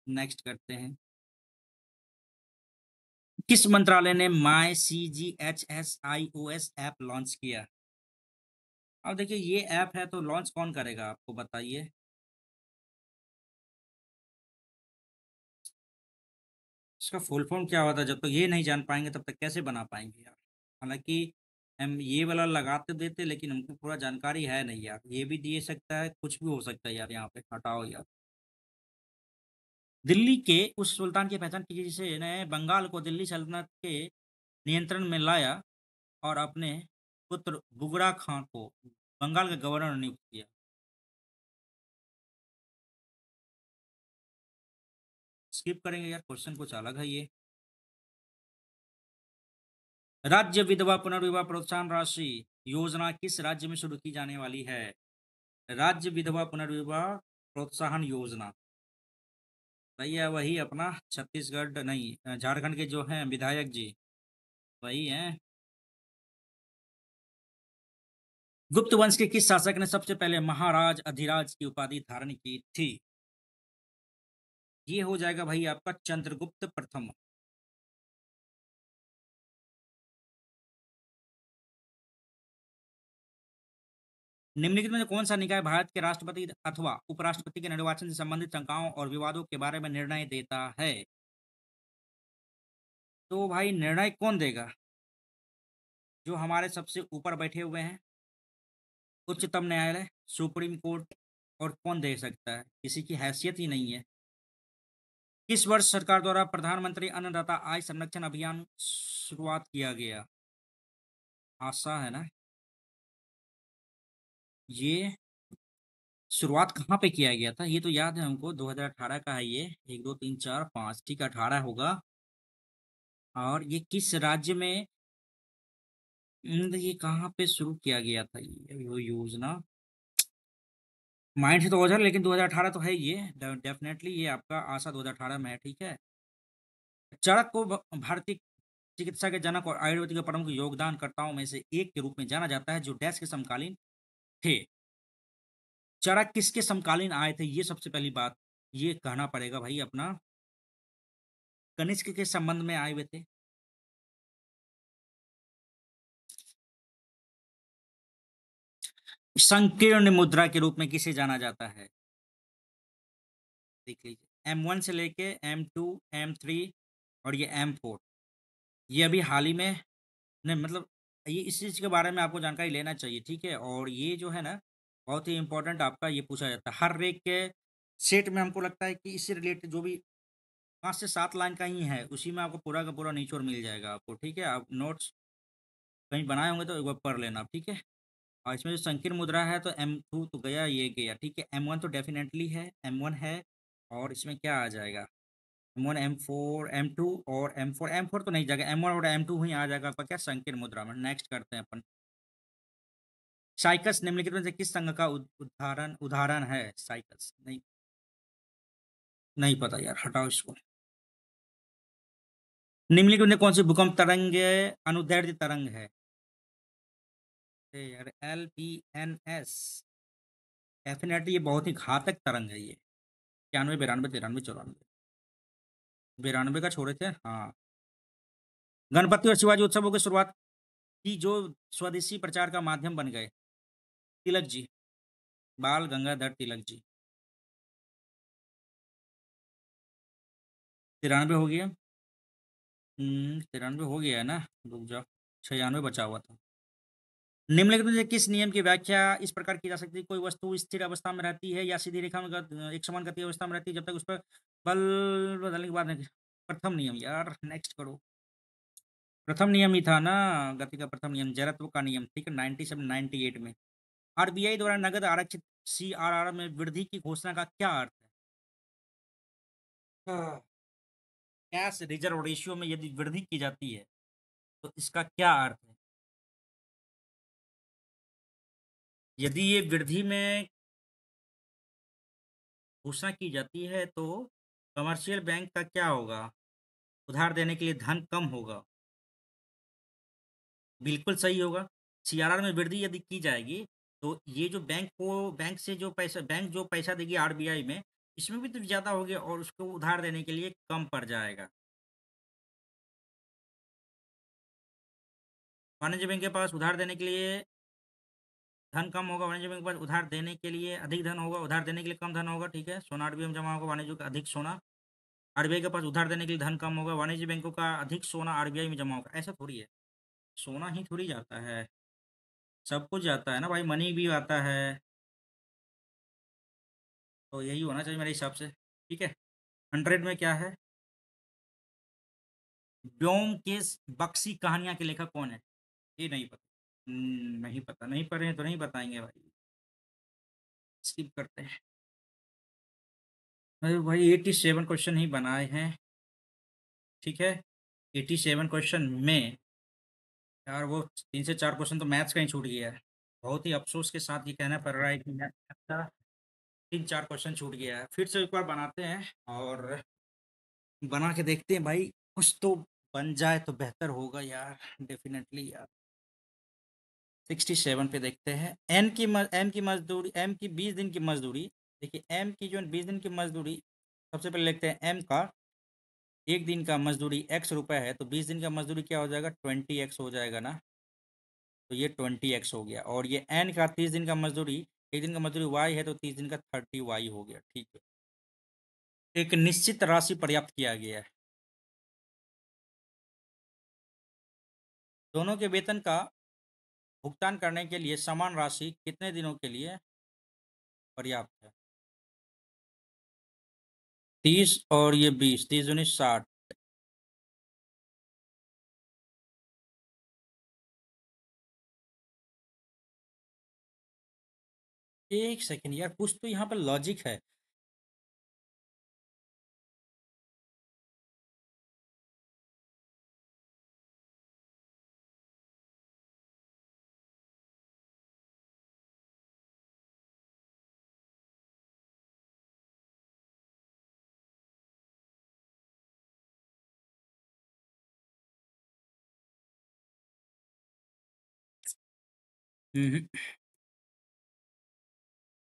नेक्स्ट करते हैं। किस मंत्रालय ने माई CGHSIOS ऐप लॉन्च किया? अब देखिए, ये ऐप है तो लॉन्च कौन करेगा, आपको बताइए। इसका फुल फॉर्म क्या होता है? जब तक ये नहीं जान पाएंगे तब तक कैसे बना पाएंगे यार। हालांकि हम ये वाला लगाते देते, लेकिन हमको पूरा जानकारी है नहीं यार। ये भी दे सकता है, कुछ भी हो सकता है यार, यहाँ पे हटाओ यार। दिल्ली के उस सुल्तान की पहचान कीजिए जिसने बंगाल को दिल्ली सल्तनत के नियंत्रण में लाया और अपने पुत्र बुगरा खां को बंगाल का गवर्नर नियुक्त किया। स्किप करेंगे यार, क्वेश्चन कुछ अलग है ये। राज्य विधवा पुनर्विवाह प्रोत्साहन राशि योजना किस राज्य में शुरू की जाने वाली है? राज्य विधवा पुनर्विवाह प्रोत्साहन योजना, भैया वही अपना छत्तीसगढ़ नहीं, झारखंड के जो हैं विधायक जी, वही हैं। गुप्त वंश के किस शासक ने सबसे पहले महाराज अधिराज की उपाधि धारण की थी? ये हो जाएगा भाई आपका चंद्रगुप्त प्रथम। निम्नलिखित में से कौन सा निकाय भारत के राष्ट्रपति अथवा उपराष्ट्रपति के निर्वाचन से संबंधित शंकाओं और विवादों के बारे में निर्णय देता है? तो भाई निर्णय कौन देगा? जो हमारे सबसे ऊपर बैठे हुए हैं, उच्चतम न्यायालय, सुप्रीम कोर्ट। और कौन दे सकता है? किसी की हैसियत ही नहीं है। किस वर्ष सरकार द्वारा प्रधानमंत्री अन्नदाता आय संरक्षण अभियान शुरुआत किया गया? आशा है ना। ये शुरुआत कहाँ पे किया गया था? ये तो याद है हमको, 2018 का है ये। 1 2 3 4 5, ठीक है, 18 होगा। और ये किस राज्य में ये कहाँ पे शुरू किया गया था ये वो योजना? माइंड से तो ओझल, लेकिन 2018 तो है ये। डेफिनेटली ये आपका आशा 2018 में है, ठीक है। चरक को भारतीय चिकित्सा के जनक और आयुर्वेद के प्रमुख योगदानकर्ताओं में से एक के रूप में जाना जाता है, जो डैश के समकालीन थे। चरक किसके समकालीन आए थे, ये सबसे पहली बात ये कहना पड़ेगा भाई अपना। कनिष्क के संबंध में आए हुए थे। संकीर्ण मुद्रा के रूप में किसे जाना जाता है? देख लीजिए, M1 से लेके M2, M3 और ये M4, ये अभी हाल ही में नहीं, मतलब ये इस चीज़ के बारे में आपको जानकारी लेना चाहिए, ठीक है? और ये जो है ना, बहुत ही इम्पोर्टेंट आपका ये पूछा जाता है। हर एक के सेट में हमको लगता है कि इससे रिलेटेड जो भी 5 से 7 लाइन का ही है, उसी में आपको पूरा का पूरा निचोड़ मिल जाएगा आपको, ठीक है? आप नोट्स कहीं बनाए होंगे तो एक बार पढ़ लेना आप, ठीक है? और इसमें जो संकीर्ण मुद्रा है तो M2 तो गया, ये गया, ठीक है? M1 तो डेफ़िनेटली है, M1 है और इसमें क्या आ जाएगा? M1, M4, M2 और M4, M4 तो नहीं जाएगा, M1 और M2 ही आ जाएगा आपका क्या? संकीर्ण मुद्रा में। नेक्स्ट करते हैं अपन। साइकस निम्नलिखित में से किस संघ का उदाहरण उदाहरण है? साइकस नहीं, नहीं पता यार, हटाओ इसको। निम्नलिखित में कौन सी भूकंप तरंग अनुदैर्ध्य तरंग है? यार LPNS, डेफिनेटली ये बहुत ही घातक तरंग है ये। 91, 92, 93, 94, 92 का छोड़े थे, हाँ। गणपति और शिवाजी उत्सवों की शुरुआत की जो स्वदेशी प्रचार का माध्यम बन गए? तिलक जी, बाल गंगाधर तिलक जी। 93 हो गया। 93 हो गया है ना, रुक जाओ, 96 बचा हुआ था। निम्नलिखित में से किस नियम की व्याख्या इस प्रकार की जा सकती है? कोई वस्तु स्थिर अवस्था में रहती है या सीधी रेखा में एक समान गति अवस्था में रहती है जब तक उस पर बल बदलने के बाद नहीं। प्रथम नियम यार, नेक्स्ट करो। प्रथम नियम ही था ना, गति का प्रथम नियम, जड़त्व का नियम, ठीक है? 97, 98 में। आरबीआई द्वारा नगद आरक्षित CRR में वृद्धि की घोषणा का क्या अर्थ है? कैश रिजर्व रेशियो में यदि वृद्धि की जाती है तो इसका क्या अर्थ है? यदि ये वृद्धि में घोषणा की जाती है तो कमर्शियल बैंक का क्या होगा? उधार देने के लिए धन कम होगा। बिल्कुल सही होगा। सीआरआर में वृद्धि यदि की जाएगी तो ये जो बैंक जो पैसा देगी आरबीआई में, इसमें भी तो ज़्यादा हो गया और उसको उधार देने के लिए कम पड़ जाएगा। वाणिज्य बैंक के पास उधार देने के लिए धन कम होगा, वाणिज्य बैंक के पास उधार देने के लिए अधिक धन होगा, उधार देने के लिए कम धन होगा, ठीक है? सोना आरबीआई में जमा होगा, वाणिज्य का अधिक सोना। आरबीआई के पास उधार देने के लिए धन कम होगा, वाणिज्य बैंकों का अधिक सोना आरबीआई में जमा होगा। ऐसा थोड़ी है, सोना ही थोड़ी जाता है, सब कुछ जाता है ना भाई, मनी भी आता है। तो यही होना चाहिए मेरे हिसाब से, ठीक है? 100 में क्या है? ब्योमकेश बख्शी कहानियां के लेखक कौन है? ये नहीं पता। नहीं पता, नहीं पढ़े हैं तो नहीं बताएंगे भाई, स्किप करते हैं। अरे भाई 87 क्वेश्चन ही बनाए हैं, ठीक है? 87 क्वेश्चन में यार वो 3 से 4 क्वेश्चन तो मैथ्स का ही छूट गया है। बहुत ही अफसोस के साथ ये कहना पड़ रहा है कि मैथ का 3-4 क्वेश्चन छूट गया है। फिर से एक बार बनाते हैं और बना के देखते हैं भाई, कुछ तो बन जाए तो बेहतर होगा यार, डेफिनेटली यार। 67 पे देखते हैं। एम की मजदूरी, एम की 20 दिन की मजदूरी। देखिए एम की जो 20 दिन की मजदूरी, सबसे पहले लिखते हैं एम का एक दिन का मजदूरी x रुपए है तो 20 दिन का मजदूरी क्या हो जाएगा? 20x हो जाएगा ना, तो ये 20x हो गया। और ये एन का 30 दिन का मजदूरी, एक दिन का मजदूरी y है तो 30 दिन का 30y हो गया, ठीक है? एक निश्चित राशि पर्याप्त किया गया है। दोनों के वेतन का भुगतान करने के लिए समान राशि कितने दिनों के लिए पर्याप्त है? 30 और ये 20, 30 दूनी 60। एक सेकंड यार, कुछ तो यहाँ पर लॉजिक है।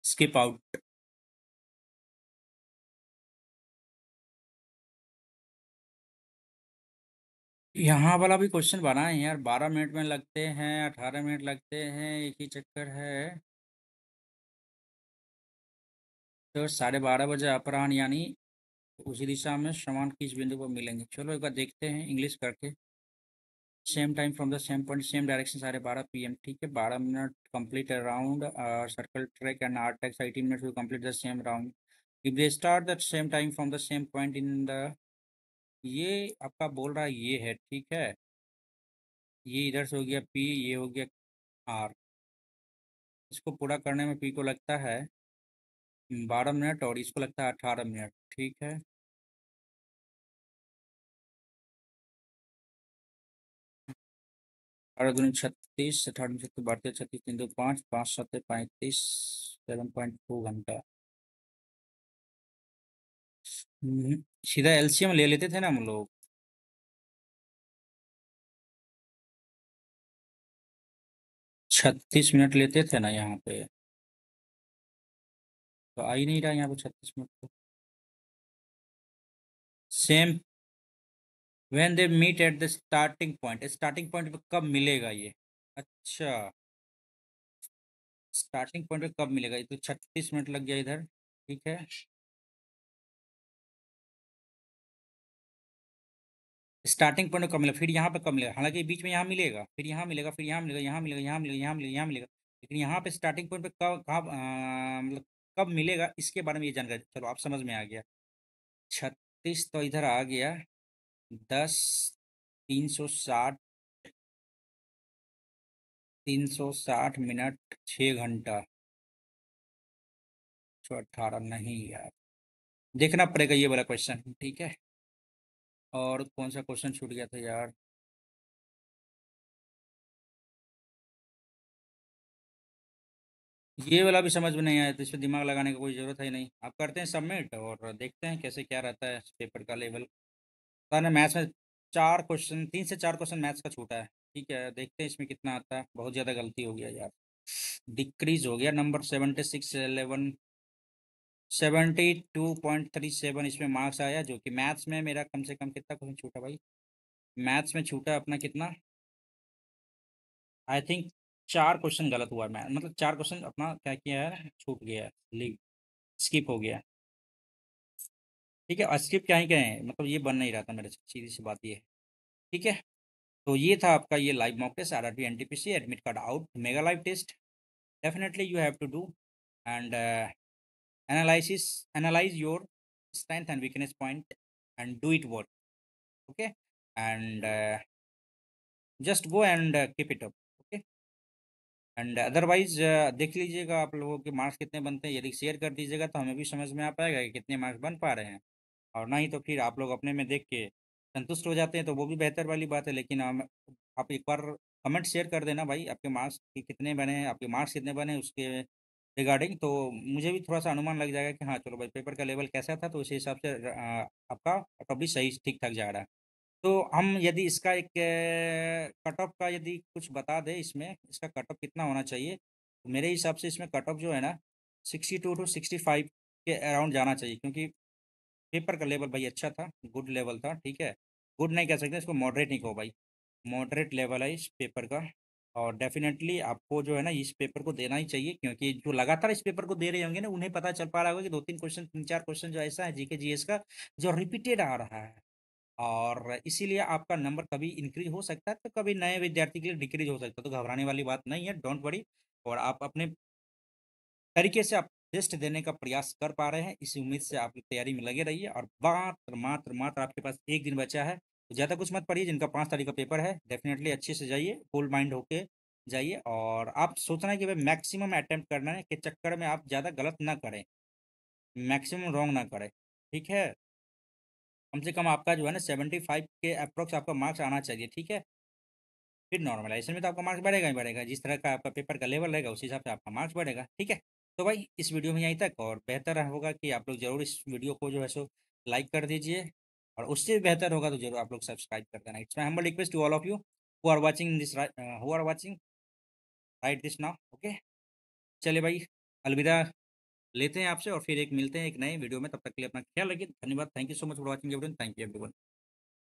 Skip out. यहाँ वाला भी क्वेश्चन बनाए हैं यार, 12 मिनट में लगते हैं, 18 मिनट लगते हैं, एक ही चक्कर है। तो 12:30 बजे अपराह्न यानी उसी दिशा में समान किस बिंदु पर मिलेंगे। चलो एक बार देखते हैं इंग्लिश करके। Same time from the same point same direction 12:30 PM। ठीक है, 12 minute complete around circle track and R takes 18 minute to complete the same round. If they start that same time from the same point in the, ये आपका बोल रहा है ये है, ठीक है। ये इधर से हो गया पी, ये हो गया आर। इसको पूरा करने में पी को लगता है 12 मिनट और इसको लगता है 18 मिनट, ठीक है। अठारह दूनी 36, 18 बढ़ते 36, 3 2 5, 5 7 35, 7.2 घंटा। सीधा एलसीएम ले लेते थे ना हम लोग। 36 मिनट लेते थे ना यहाँ पे, तो आ ही नहीं रहा यहाँ पे 36 मिनट तो। Same when they meet at the starting point पे कब मिलेगा ये। अच्छा, स्टार्टिंग पॉइंट पे कब मिलेगा, ये तो 36 मिनट लग गया इधर, ठीक है। स्टार्टिंग पॉइंट में कब मिलेगा, फिर यहाँ पे कब मिलेगा, हालांकि बीच में यहाँ मिलेगा, फिर यहाँ मिलेगा, फिर यहाँ मिलेगा, यहाँ मिलेगा, यहाँ मिलेगा, यहाँ मिलेगा, यहाँ मिलेगा, लेकिन यहाँ पे स्टार्टिंग पॉइंट पे कब कब मतलब कब मिलेगा, इसके बारे में ये जानकारी, चलो आप समझ में आ गया। 36 तो इधर आ गया, 10, 360, 360 मिनट, 6 घंटा, 18 नहीं यार, देखना पड़ेगा ये वाला क्वेश्चन, ठीक है। और कौन सा क्वेश्चन छूट गया था यार। ये वाला भी समझ में नहीं आया, तो इस पर दिमाग लगाने का कोई ज़रूरत है ही नहीं। आप करते हैं सबमिट और देखते हैं कैसे क्या रहता है पेपर का लेवल। पता नहीं, मैथ्स में 4 क्वेश्चन, 3 से 4 क्वेश्चन मैथ्स का छूटा है, ठीक है। देखते हैं इसमें कितना आता है, बहुत ज़्यादा गलती हो गया यार। डिक्रीज हो गया नंबर, 72.37 इसमें मार्क्स आया, जो कि मैथ्स में मेरा कम से कम कितना क्वेश्चन छूटा भाई। मैथ्स में छूटा अपना कितना, आई थिंक 4 क्वेश्चन गलत हुआ है। मैं मतलब 4 क्वेश्चन अपना क्या किया है, छूट गया है, लीक, स्किप हो गया है। ठीक है, स्किप क्या ही कहें, मतलब ये बन नहीं रहा था मेरे से, सीधी सी बात ये है, ठीक है। तो ये था आपका ये live mock test, RRB NTPC admit card out, mega live test. Definitely you have to do and analysis analyze your strength and weakness point and do it work, okay, and just go and keep it up, okay। And otherwise देख लीजिएगा आप लोगों के marks कितने बनते हैं, यदि share कर दीजिएगा तो हमें भी समझ में आ पाएगा कि कितने मार्क्स बन पा रहे हैं। और नहीं तो फिर आप लोग अपने में देख के संतुष्ट हो जाते हैं, तो वो भी बेहतर वाली बात है। लेकिन हम, आप एक बार कमेंट शेयर कर देना भाई, आपके मार्क्स कितने बने हैं, आपके मार्क्स कितने बने उसके रिगार्डिंग, तो मुझे भी थोड़ा सा अनुमान लग जाएगा कि हाँ चलो भाई पेपर का लेवल कैसा था, तो उसी हिसाब से आपका टॉपिक सही ठीक ठाक जा रहा है। तो हम यदि इसका एक कट ऑफ का यदि कुछ बता दें, इसमें इसका कट ऑफ कितना होना चाहिए, तो मेरे हिसाब से इसमें कट ऑफ जो है ना 62 to 65 के अराउंड जाना चाहिए, क्योंकि पेपर का लेवल भाई अच्छा था, गुड लेवल था, ठीक है। गुड नहीं कह सकते इसको, मॉडरेट नहीं कहो भाई, मॉडरेट लेवल है इस पेपर का। और डेफिनेटली आपको जो है ना इस पेपर को देना ही चाहिए, क्योंकि जो लगातार इस पेपर को दे रहे होंगे ना, उन्हें पता चल पा रहा होगा कि 2 3 क्वेश्चन, 3 4 क्वेश्चन जो ऐसा है जीके जीएस का जो रिपीटेड आ रहा है, और इसीलिए आपका नंबर कभी इंक्रीज हो सकता है, तो कभी नए विद्यार्थी के लिए डिक्रीज हो सकता है, तो घबराने वाली बात नहीं है, डोंट वरी। और आप अपने तरीके से आप टेस्ट देने का प्रयास कर पा रहे हैं, इसी उम्मीद से आप तैयारी में लगे रहिए। और मात्र मात्र मात्र आपके पास एक दिन बचा है, तो ज़्यादा कुछ मत पढ़िए, जिनका 5 तारीख का पेपर है डेफिनेटली अच्छे से जाइए, फुल माइंड होके जाइए। और आप सोचना है कि भाई मैक्सिमम अटेम्प्ट करना है, के चक्कर में आप ज़्यादा गलत ना करें, मैक्सिमम रॉन्ग ना करें, ठीक है। कम से कम आपका जो है ना 75 के अप्रोक्स आपका मार्क्स आना चाहिए, ठीक है। फिर नॉर्मलाइजेशन में तो आपका मार्क्स बढ़ेगा ही बढ़ेगा, जिस तरह का आपका पेपर का लेवल रहेगा उस हिसाब से आपका मार्क्स बढ़ेगा, ठीक है। तो भाई इस वीडियो में यहीं तक, और बेहतर होगा कि आप लोग ज़रूर इस वीडियो को जो है सो लाइक कर दीजिए, और उससे भी बेहतर होगा तो जरूर आप लोग सब्सक्राइब कर देना। It's my humble request to all of you who are watching this, who are watching right this now, okay. चलिए भाई, अलविदा लेते हैं आपसे, और फिर एक मिलते हैं एक नए वीडियो में, तब तक के लिए अपना ख्याल रखिए, धन्यवाद, thank you so much for watching everyone, thank you everyone.